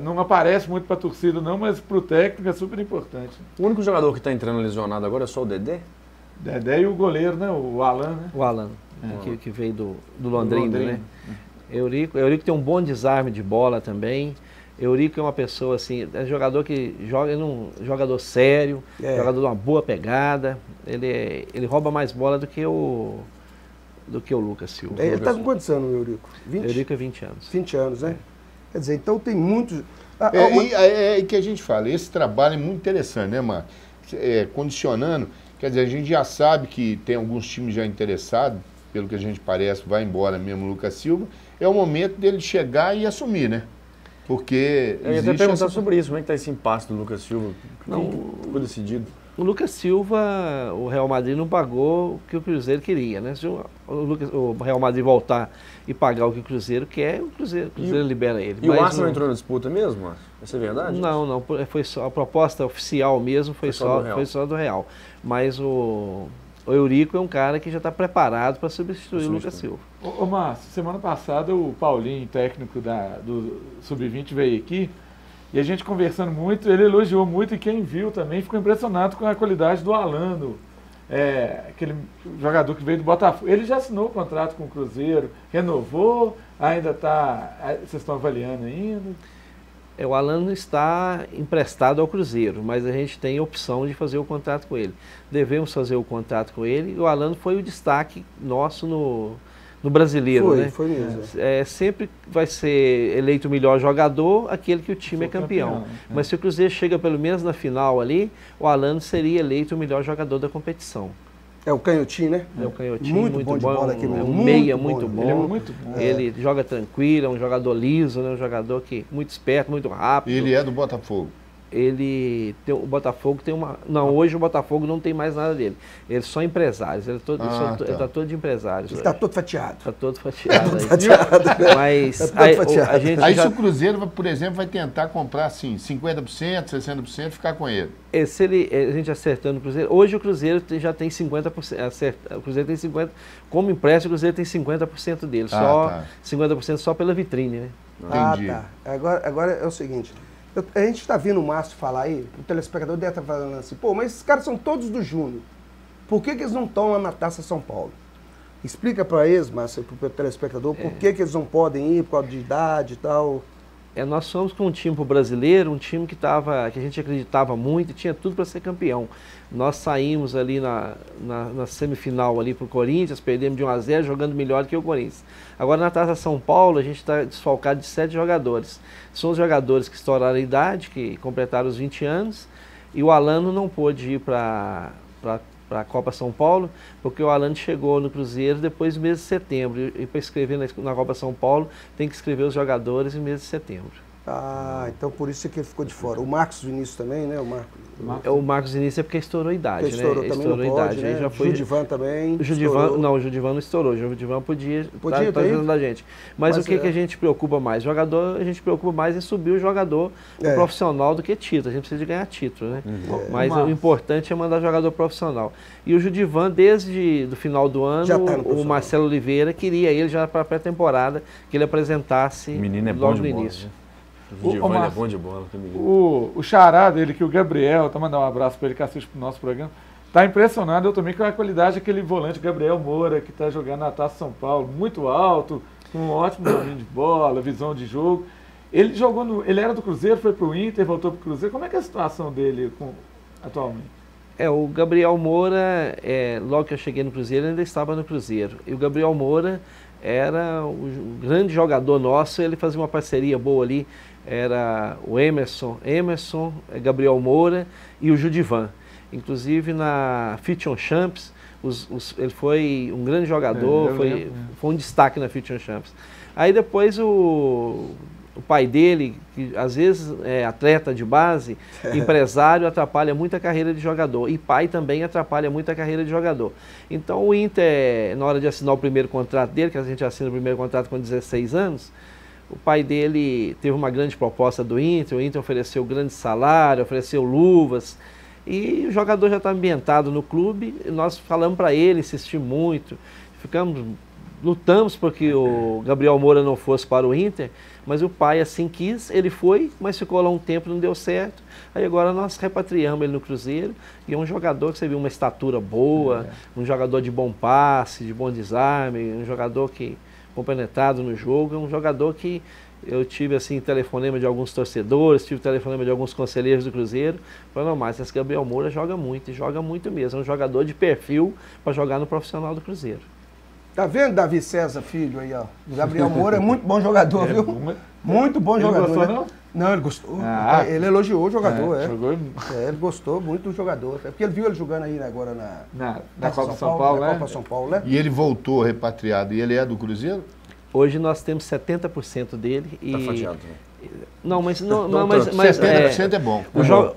não aparece muito para a torcida não, mas para o técnico é super importante. O único jogador que está entrando lesionado agora é só o Dedé? Dedé e o goleiro, né? O Alan, né? O Alan, que veio do Londrina, né? Eurico tem um bom desarme de bola também. Eurico é uma pessoa assim, é jogador que joga, jogador sério, jogador de uma boa pegada. Ele rouba mais bola do que o Lucas Silva. Ele está com quantos anos, o Eurico? 20? Eurico é 20 anos. 20 anos, né? Quer dizer, então tem muitos... É que a gente fala, esse trabalho é muito interessante, né, Marcos? Condicionando, quer dizer, a gente já sabe que tem alguns times já interessados, pelo que a gente parece, vai embora mesmo o Lucas Silva, é o momento dele chegar e assumir, né? Porque eu ia até perguntar sobre isso, como é que está esse impasse do Lucas Silva? Não foi decidido. O Lucas Silva, o Real Madrid não pagou o que o Cruzeiro queria, né? Se o Real Madrid voltar e pagar o que o Cruzeiro quer, o Cruzeiro libera ele. E o Arsenal entrou na disputa mesmo, Márcio? Isso é verdade? Não, foi só a proposta oficial mesmo, foi só do Real. Mas o Eurico é um cara que já está preparado para substituir o Lucas Silva. Ô Márcio, semana passada o Paulinho, técnico do Sub-20, veio aqui e a gente conversando muito, ele elogiou muito e quem viu também ficou impressionado com a qualidade do Alano, aquele jogador que veio do Botafogo. Ele já assinou o contrato com o Cruzeiro, renovou, ainda está... Vocês estão avaliando ainda? O Alano está emprestado ao Cruzeiro, mas a gente tem a opção de fazer o contrato com ele. Devemos fazer o contrato com ele. O Alano foi o destaque nosso no Brasileiro, né? Foi mesmo. Sempre vai ser eleito o melhor jogador aquele que o time é campeão. Mas se o Cruzeiro chega pelo menos na final ali, o Alano seria eleito o melhor jogador da competição. É o canhotinho, né? É o canhotinho, muito bom de bola aqui, é um meia muito bom. Ele é muito bom. Ele joga tranquilo, é um jogador liso, né? Um jogador muito esperto, muito rápido. Ele é do Botafogo. O Botafogo tem uma... Não, hoje o Botafogo não tem mais nada dele. Ele só empresários, ele está todo de empresários. Ele está todo fatiado. Está todo fatiado. Mas aí se o Cruzeiro, por exemplo, vai tentar comprar assim, 50%, 60% e ficar com ele. A gente acertando o Cruzeiro, hoje o Cruzeiro já tem 50%, o Cruzeiro tem 50%, como empréstimo o Cruzeiro tem 50% dele, 50% só pela vitrine, né? Entendi. Tá. Agora é o seguinte... A gente está vendo o Márcio falar aí, o telespectador deve estar falando assim, pô, mas esses caras são todos do Júnior. Por que eles não estão lá na Taça São Paulo? Explica para eles, Márcio, para o telespectador, por que eles não podem ir por causa de idade e tal. Nós fomos com um time pro Brasileiro, um time que a gente acreditava muito e tinha tudo para ser campeão. Nós saímos ali na semifinal ali pro Corinthians, perdemos de 1-0, jogando melhor que o Corinthians. Agora na Taça São Paulo a gente está desfalcado de 7 jogadores. São os jogadores que estouraram a idade, que completaram os 20 anos, e o Alano não pôde ir para a Copa São Paulo, porque o Alano chegou no Cruzeiro depois do mês de setembro. E para escrever na Copa São Paulo, tem que escrever os jogadores no mês de setembro. Então por isso que ele ficou de fora. O Marcos Vinícius também, né? O Marcos Vinícius é porque estourou a idade, porque estourou, né? Também estourou não pode, idade. Né? Já foi... O Judivan também. O Judivan não estourou. O Judivan podia estar ajudando a gente. Mas o que a gente preocupa mais? A gente preocupa mais em subir o jogador profissional do que título. A gente precisa de ganhar título, né? Mas o importante é mandar jogador profissional. E o Judivan, desde o final do ano, o Marcelo Oliveira queria ele já para a pré-temporada, que ele apresentasse logo no início. O Giovanni é bom de bola. O xará dele, que o Gabriel, tá mandando um abraço para ele que assiste pro nosso programa, tá impressionado eu também com a qualidade daquele volante Gabriel Moura, que tá jogando na Taça São Paulo, muito alto, com um ótimo domínio de bola, visão de jogo. Ele ele era do Cruzeiro, foi pro Inter, voltou pro Cruzeiro. Como é que é a situação dele atualmente? O Gabriel Moura, logo que eu cheguei no Cruzeiro, ele ainda estava no Cruzeiro. E o Gabriel Moura era um grande jogador nosso, ele fazia uma parceria boa ali. Era o Emerson, Gabriel Moura e o Judivan. Inclusive na Fiction Champs, ele foi um grande jogador, foi um destaque na Fiction Champs. Aí depois o pai dele, que às vezes é atleta de base, empresário, atrapalha muito a carreira de jogador. E pai também atrapalha muito a carreira de jogador. Então o Inter, na hora de assinar o primeiro contrato dele, que a gente assina o primeiro contrato com 16 anos, o pai dele teve uma grande proposta do Inter, o Inter ofereceu grande salário, ofereceu luvas, e o jogador já está ambientado no clube, e nós falamos para ele, insistimos muito, lutamos para que o Gabriel Moura não fosse para o Inter, Mas o pai assim quis, ele foi, mas ficou lá um tempo, não deu certo. Aí agora nós repatriamos ele no Cruzeiro, e é um jogador que você viu uma estatura boa, um jogador de bom passe, de bom desarme, um jogador que compenetrado no jogo, é um jogador que eu tive assim telefonema de alguns torcedores, tive telefonema de alguns conselheiros do Cruzeiro, falando, mas esse Gabriel Moura joga muito, e joga muito mesmo, é um jogador de perfil para jogar no profissional do Cruzeiro. Tá vendo Davi César, filho aí, ó? O Gabriel Moura é muito bom jogador, viu? Muito bom jogador. Ele gostou, né? não? Não, ele gostou. Ah, ele elogiou o jogador, Jogou ele gostou muito do jogador. É porque ele viu ele jogando aí agora na Copa São Paulo, né? Copa São Paulo, né? E ele voltou repatriado, e ele é do Cruzeiro? Hoje nós temos 70% dele e... Tá fatiado. Não, mas... Mas 70% é bom.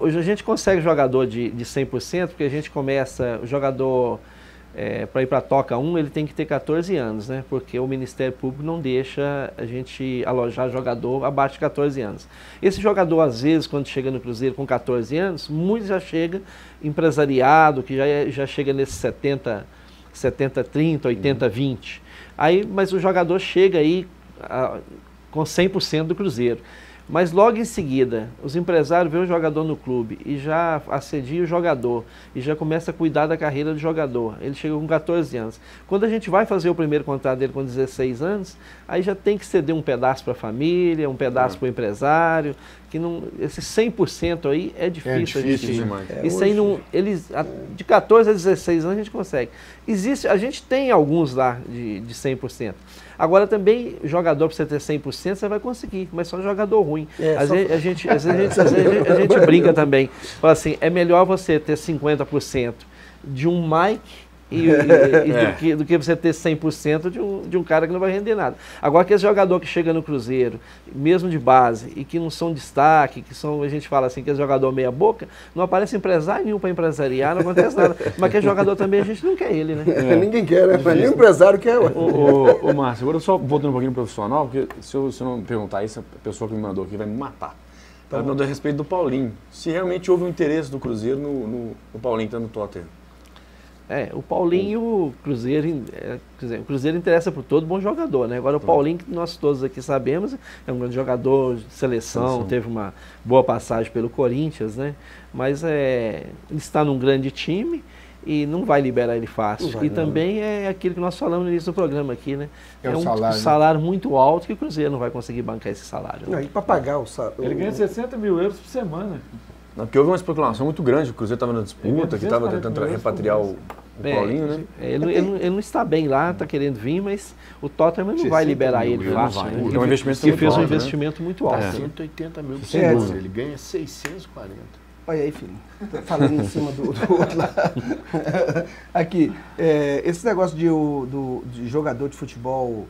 A gente consegue jogador de 100%, porque a gente começa... O jogador, para ir para a Toca 1, ele tem que ter 14 anos, né? Porque o Ministério Público não deixa a gente alojar jogador abaixo de 14 anos. Esse jogador, às vezes, quando chega no Cruzeiro com 14 anos, muitos já chega empresariado, que já chega nesses 70-30, 80-20. Aí, mas o jogador chega aí com 100% do Cruzeiro. Mas logo em seguida, os empresários veem o jogador no clube e já assedia o jogador e já começa a cuidar da carreira do jogador. Ele chega com 14 anos. Quando a gente vai fazer o primeiro contrato dele com 16 anos, aí já tem que ceder um pedaço para a família, um pedaço para o empresário, que não, esse 100% aí é difícil. Demais. Isso aí não, de 14 a 16 anos a gente consegue. A gente tem alguns lá de 100%. Agora também, jogador para você ter 100%, você vai conseguir, mas só jogador ruim. Às vezes a gente brinca também. Fala assim, é melhor você ter 50% de um Mike do que você ter 100% de um cara que não vai render nada. Agora, aquele jogador que chega no Cruzeiro, mesmo de base, e que não são destaque, que são, a gente fala assim, que é jogador meia boca, não aparece empresário nenhum para empresariar, não acontece nada. Mas aquele jogador também, a gente não quer ele, né? Ninguém quer, né? Mas nem o empresário quer. Ô Márcio, agora só voltando um pouquinho no profissional, porque se eu não perguntar isso, a pessoa que me mandou aqui vai me matar. Ela me mandou a respeito do Paulinho. Se realmente houve um interesse do Cruzeiro no Paulinho que está no Tottenham. O Paulinho, o Cruzeiro interessa por todo bom jogador, né? Agora o Paulinho, que nós todos aqui sabemos, é um grande jogador de seleção, teve uma boa passagem pelo Corinthians, né? Mas ele está num grande time e não vai liberar ele fácil. Também é aquilo que nós falamos no início do programa aqui, né? É um salário muito alto que o Cruzeiro não vai conseguir bancar esse salário. Não, e para pagar o salário... Ele ganha 60 mil euros por semana. Não, porque houve uma especulação muito grande, o Cruzeiro estava na disputa, que estava tentando repatriar o Paulinho, né? Ele não está bem lá, está querendo vir, mas o Tottenham não vai liberar ele fácil. Né? É um investimento que fez um investimento muito alto. 180 mil por semana. Ele ganha 640. Olha aí, filho. Tô falando em cima do outro lá. Aqui, esse negócio de jogador de futebol...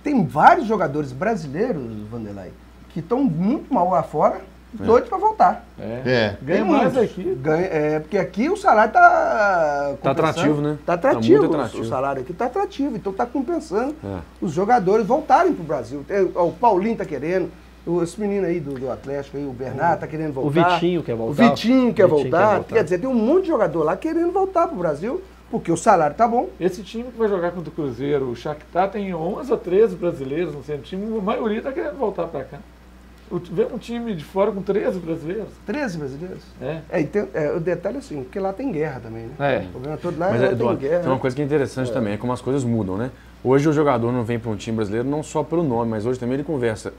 Tem vários jogadores brasileiros, Vanderlei, que estão muito mal lá fora, doido para voltar. Ganha mais aqui. Porque aqui o salário tá atrativo, né? Tá atrativo, muito atrativo. O salário aqui tá atrativo, então tá compensando os jogadores voltarem pro Brasil. O Paulinho tá querendo, esse menino aí do Atlético, aí, o Bernardo, tá querendo voltar. O Vitinho quer voltar. O Vitinho quer voltar. Quer dizer, tem um monte de jogador lá querendo voltar pro Brasil, porque o salário tá bom. Esse time que vai jogar contra o Cruzeiro, o Shakhtar, tem 11 ou 13 brasileiros no seu time, a maioria tá querendo voltar para cá. Vê um time de fora com 13 brasileiros. 13 brasileiros? O detalhe é assim, porque lá tem guerra também, né? O problema todo lá tem guerra. Tem uma coisa que é interessante também, é como as coisas mudam, né? Hoje o jogador não vem para um time brasileiro não só pelo nome, mas hoje também ele conversa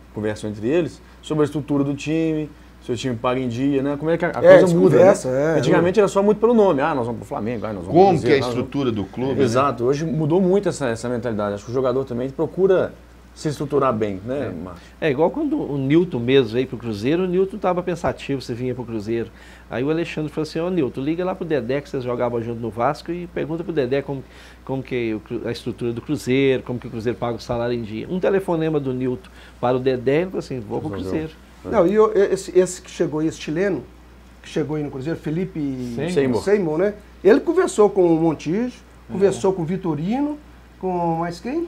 entre eles sobre a estrutura do time, se o time paga em dia, né? Como é que a coisa muda, né? Antigamente era só muito pelo nome. Nós vamos pro Flamengo, nós vamos pro Cruzeiro. Como que é a estrutura do clube? Exato. Né? Hoje mudou muito essa mentalidade. Acho que o jogador também procura se estruturar bem, né, Márcio? Igual quando o Nilton mesmo veio pro Cruzeiro, o Nilton estava pensativo se vinha pro Cruzeiro. Aí o Alexandre falou assim, Nilton, liga lá pro Dedé, que vocês jogavam junto no Vasco, e pergunta pro Dedé como que a estrutura do Cruzeiro, como que o Cruzeiro paga o salário em dia. Um telefonema do Nilton para o Dedé, ele falou assim, vou pro Cruzeiro. Não, e esse que chegou aí, esse chileno, que chegou aí no Cruzeiro, Felipe Seymour, né? Ele conversou com o Montijo, conversou com o Vitorino, com mais quem?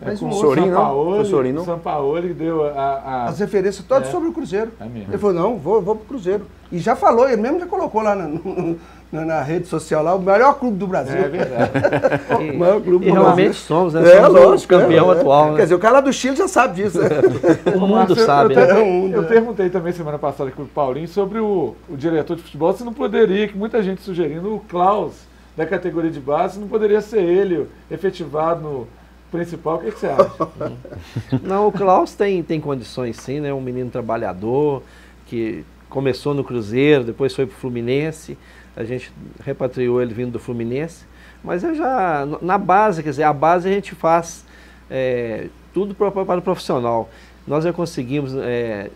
Mas com um o outro Sorin, não? O Sampaoli deu as referências todas sobre o Cruzeiro. É mesmo. Ele falou, não, vou pro Cruzeiro. E já falou, ele mesmo já colocou lá na rede social lá, o melhor clube do Brasil. É verdade. O maior clube do realmente Brasil. somos, né? Somos lógico, o campeão atual. Né? Quer dizer, o cara lá do Chile já sabe disso. Né? O mundo sabe, né? Eu perguntei também semana passada com o Paulinho sobre o diretor de futebol, se não poderia, que muita gente sugerindo, o Klaus, da categoria de base, não poderia ser ele efetivado no principal. O que você acha? Não, o Klaus tem condições sim, né? Um menino trabalhador, que começou no Cruzeiro, depois foi pro Fluminense, a gente repatriou ele vindo do Fluminense, mas eu já, na base, quer dizer, a base a gente faz tudo para o profissional. Nós já conseguimos,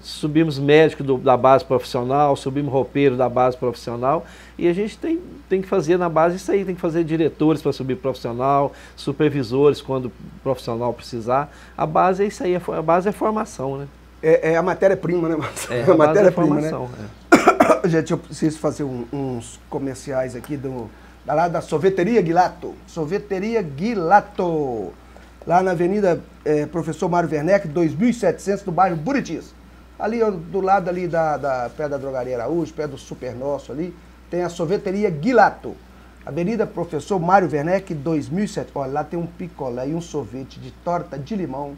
subimos médico da base profissional, subimos roupeiro da base profissional, e a gente tem que fazer na base isso aí, tem que fazer diretores para subir profissional, supervisores quando o profissional precisar. A base é isso aí, a base é formação, né? É a matéria-prima, né? A matéria-prima, né? Gente, eu preciso fazer uns comerciais aqui lá da Sorveteria Gilato. Sorveteria Gilato. Lá na Avenida Professor Mário Werneck, 2700, no bairro Buritis. Ali do lado ali perto da Drogaria Araújo, perto do Super Nosso ali, tem a Sorveteria Gilato. Avenida Professor Mário Werneck, 2700. Olha, lá tem um picolé e um sorvete de torta de limão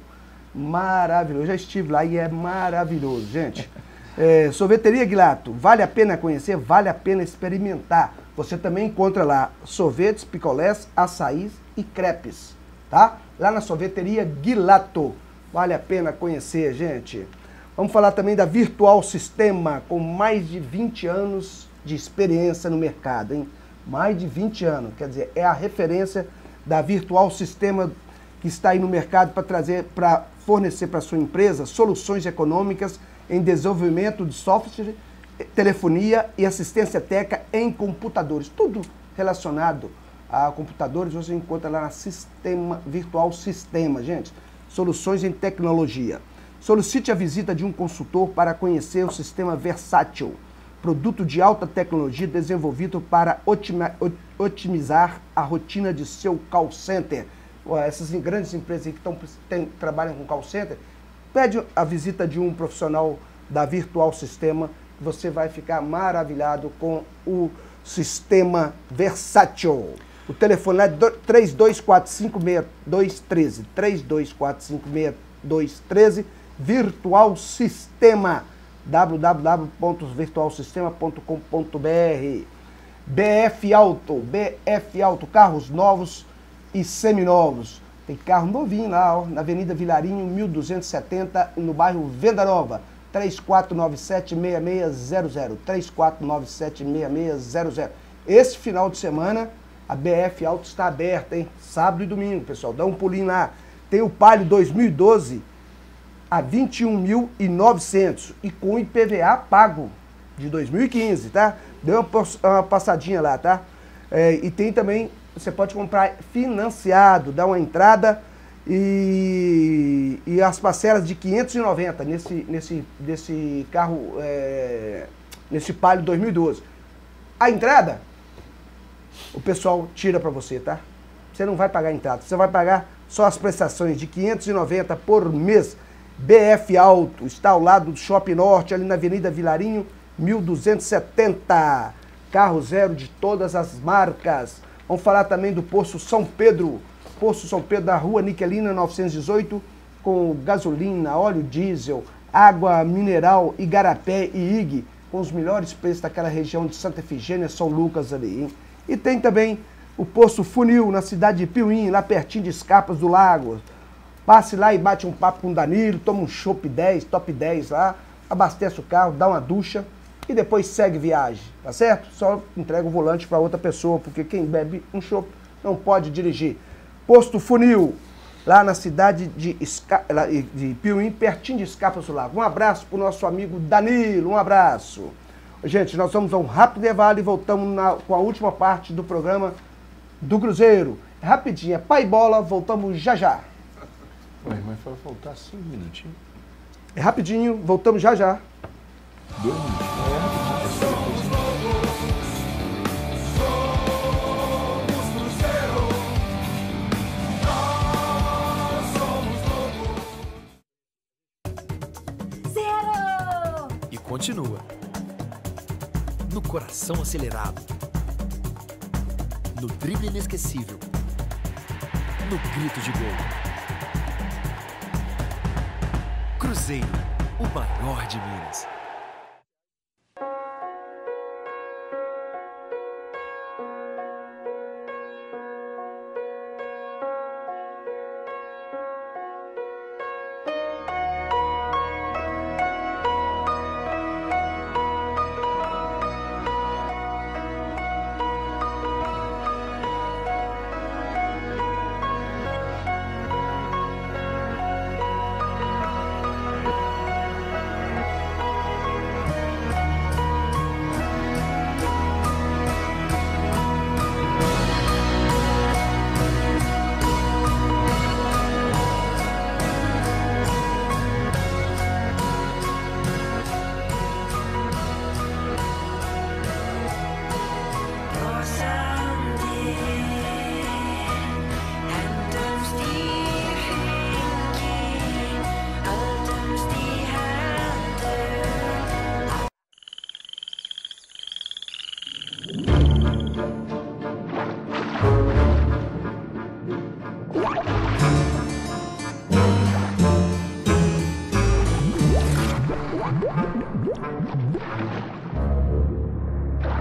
maravilhoso. Eu já estive lá e é maravilhoso, gente. Sorveteria Gilato, vale a pena conhecer, vale a pena experimentar. Você também encontra lá sorvetes, picolés, açaís e crepes, tá? Lá na Sorveteria Gilato, vale a pena conhecer, gente. Vamos falar também da Virtual Sistema, com mais de 20 anos de experiência no mercado, hein? Mais de 20 anos, quer dizer, é a referência da Virtual Sistema que está aí no mercado para fornecer para a sua empresa soluções econômicas em desenvolvimento de software, telefonia e assistência técnica em computadores. Tudo relacionado a computadores você encontra lá na Virtual Sistema, gente. Soluções em tecnologia. Solicite a visita de um consultor para conhecer o sistema Versátil, produto de alta tecnologia desenvolvido para otimizar a rotina de seu call center. Essas grandes empresas que trabalham com call center, pede a visita de um profissional da Virtual Sistema, você vai ficar maravilhado com o sistema Versátil. O telefone é 32456213, 32456213, Virtual Sistema, www.virtualsistema.com.br. BF Auto, carros novos e seminovos. Tem carro novinho lá, ó, na Avenida Vilarinho, 1270, no bairro Venda Nova. 3497-6600, 3497-6600. Esse final de semana, a BF Auto está aberta, hein? Sábado e domingo, pessoal. Dá um pulinho lá. Tem o Palio 2012 a 21.900 e com IPVA pago de 2015, tá? Deu uma passadinha lá, tá? E tem também, você pode comprar financiado, dá uma entrada e as parcelas de 590 nesse carro, nesse Palio 2012. A entrada, o pessoal tira para você, tá? Você não vai pagar a entrada, você vai pagar só as prestações de 590 por mês. BF Auto, está ao lado do Shopping Norte, ali na Avenida Vilarinho, 1270. Carro zero de todas as marcas. Vamos falar também do Posto São Pedro. Posto São Pedro da Rua Niquelina 918, com gasolina, óleo diesel, água mineral, igarapé e IG, com os melhores preços daquela região de Santa Efigênia, São Lucas ali, hein? E tem também o Posto Funil, na cidade de Piuí, lá pertinho de Escapas do Lago. Passe lá e bate um papo com o Danilo, toma um chopp 10, top 10 lá, abastece o carro, dá uma ducha e depois segue viagem, tá certo? Só entrega o volante para outra pessoa, porque quem bebe um chopp não pode dirigir. Posto Funil, lá na cidade de Piuí, pertinho de Escapas do Lago. Um abraço para o nosso amigo Danilo, um abraço. Gente, nós vamos a um rápido intervalo e voltamos com a última parte do programa do Cruzeiro. Rapidinho, é pai bola, voltamos já já. Ué, mas vai faltar 5 minutinhos. É rapidinho, voltamos já já. 2 minutos. continua. No coração acelerado. No drible inesquecível. No grito de gol. Cruzeiro, o maior de Minas.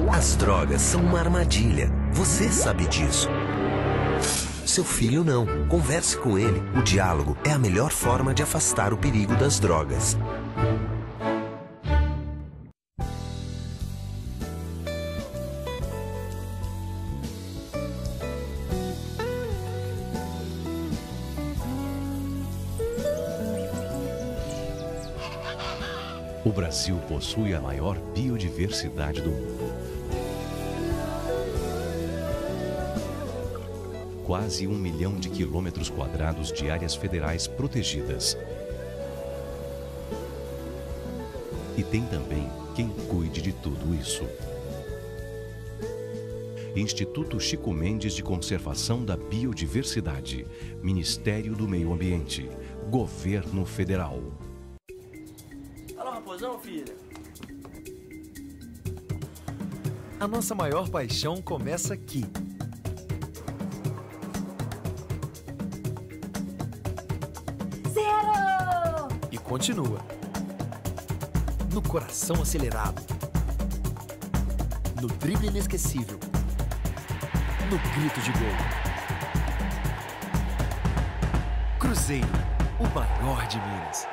As drogas são uma armadilha. Você sabe disso. Seu filho não. Converse com ele. O diálogo é a melhor forma de afastar o perigo das drogas. O Brasil possui a maior biodiversidade do mundo. Quase 1 milhão de quilômetros quadrados de áreas federais protegidas. E tem também quem cuide de tudo isso. Instituto Chico Mendes de Conservação da Biodiversidade, Ministério do Meio Ambiente, Governo Federal. Alô, Raposão, filha? A nossa maior paixão começa aqui. Zero! E continua. No coração acelerado. No drible inesquecível. No grito de gol. Cruzeiro, o maior de Minas.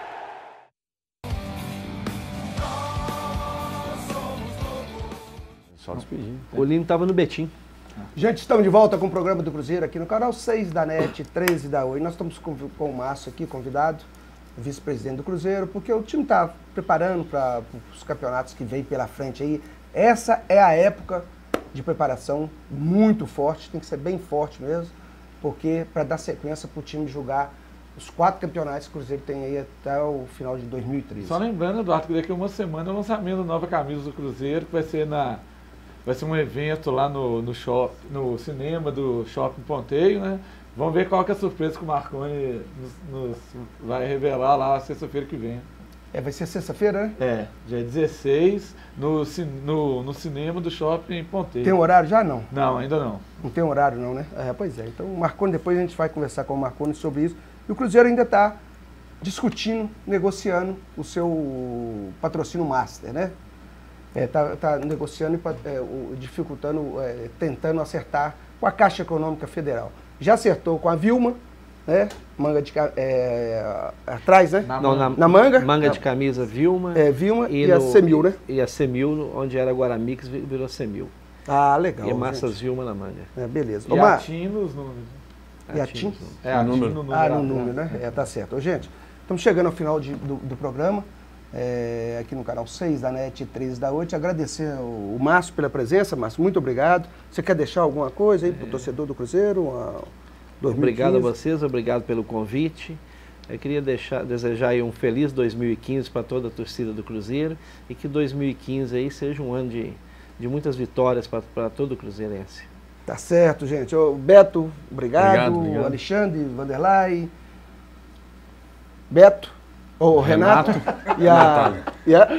Só despedir. O Lino estava no Betim. Gente, estamos de volta com o programa do Cruzeiro aqui no canal 6 da NET, 13 da Oi. Nós estamos com o Márcio aqui, convidado, vice-presidente do Cruzeiro, porque o time está preparando para os campeonatos que vem pela frente aí. Essa é a época de preparação muito forte, tem que ser bem forte mesmo, porque para dar sequência para o time jogar os 4 campeonatos que o Cruzeiro tem aí até o final de 2013. Só lembrando, Eduardo, que daqui a uma semana é o lançamento da nova camisa do Cruzeiro, que vai ser um evento lá no cinema do Shopping Ponteio, né? Vamos ver qual que é a surpresa que o Marconi nos vai revelar lá sexta-feira que vem. Vai ser sexta-feira, né? É, dia 16, no cinema do Shopping Ponteio. Tem horário já? Não. Não, ainda não. Não tem horário não, né? Pois é. Então o Marconi, depois a gente vai conversar com o Marconi sobre isso. E o Cruzeiro ainda está discutindo, negociando o seu patrocínio master, né? Tá negociando e dificultando, tentando acertar com a Caixa Econômica Federal. Já acertou com a Vilma, né? Manga de atrás, né? Na manga. Manga de camisa Vilma. Vilma e a Semil, né? E a Semil, onde era Guaramix, virou Semil. Ah, legal. E a Massas Vilma na manga. Beleza. E a TIM nos números. E a TIM? A número. No número, né? Tá certo. Gente, estamos chegando ao final do programa. Aqui no canal 6 da NET, 13 da Oi. Agradecer o Márcio pela presença. Márcio, muito obrigado. Você quer deixar alguma coisa aí para o torcedor do Cruzeiro? 2015? Obrigado a vocês, obrigado pelo convite. Eu queria desejar aí um feliz 2015 para toda a torcida do Cruzeiro e que 2015 aí seja um ano de muitas vitórias para todo o cruzeirense. Tá certo, gente. Beto, obrigado. Obrigado. Alexandre, Vanderlei. Beto. O Renato e a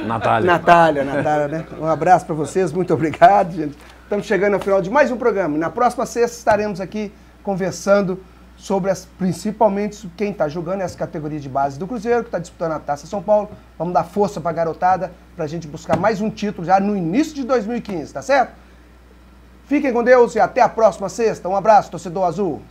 Natália, né? Um abraço para vocês, muito obrigado, gente. Estamos chegando ao final de mais um programa. E na próxima sexta estaremos aqui conversando sobre principalmente quem está jogando as categorias de base do Cruzeiro, que está disputando a Taça São Paulo. Vamos dar força para a garotada, para a gente buscar mais um título já no início de 2015, tá certo? Fiquem com Deus e até a próxima sexta. Um abraço, torcedor azul.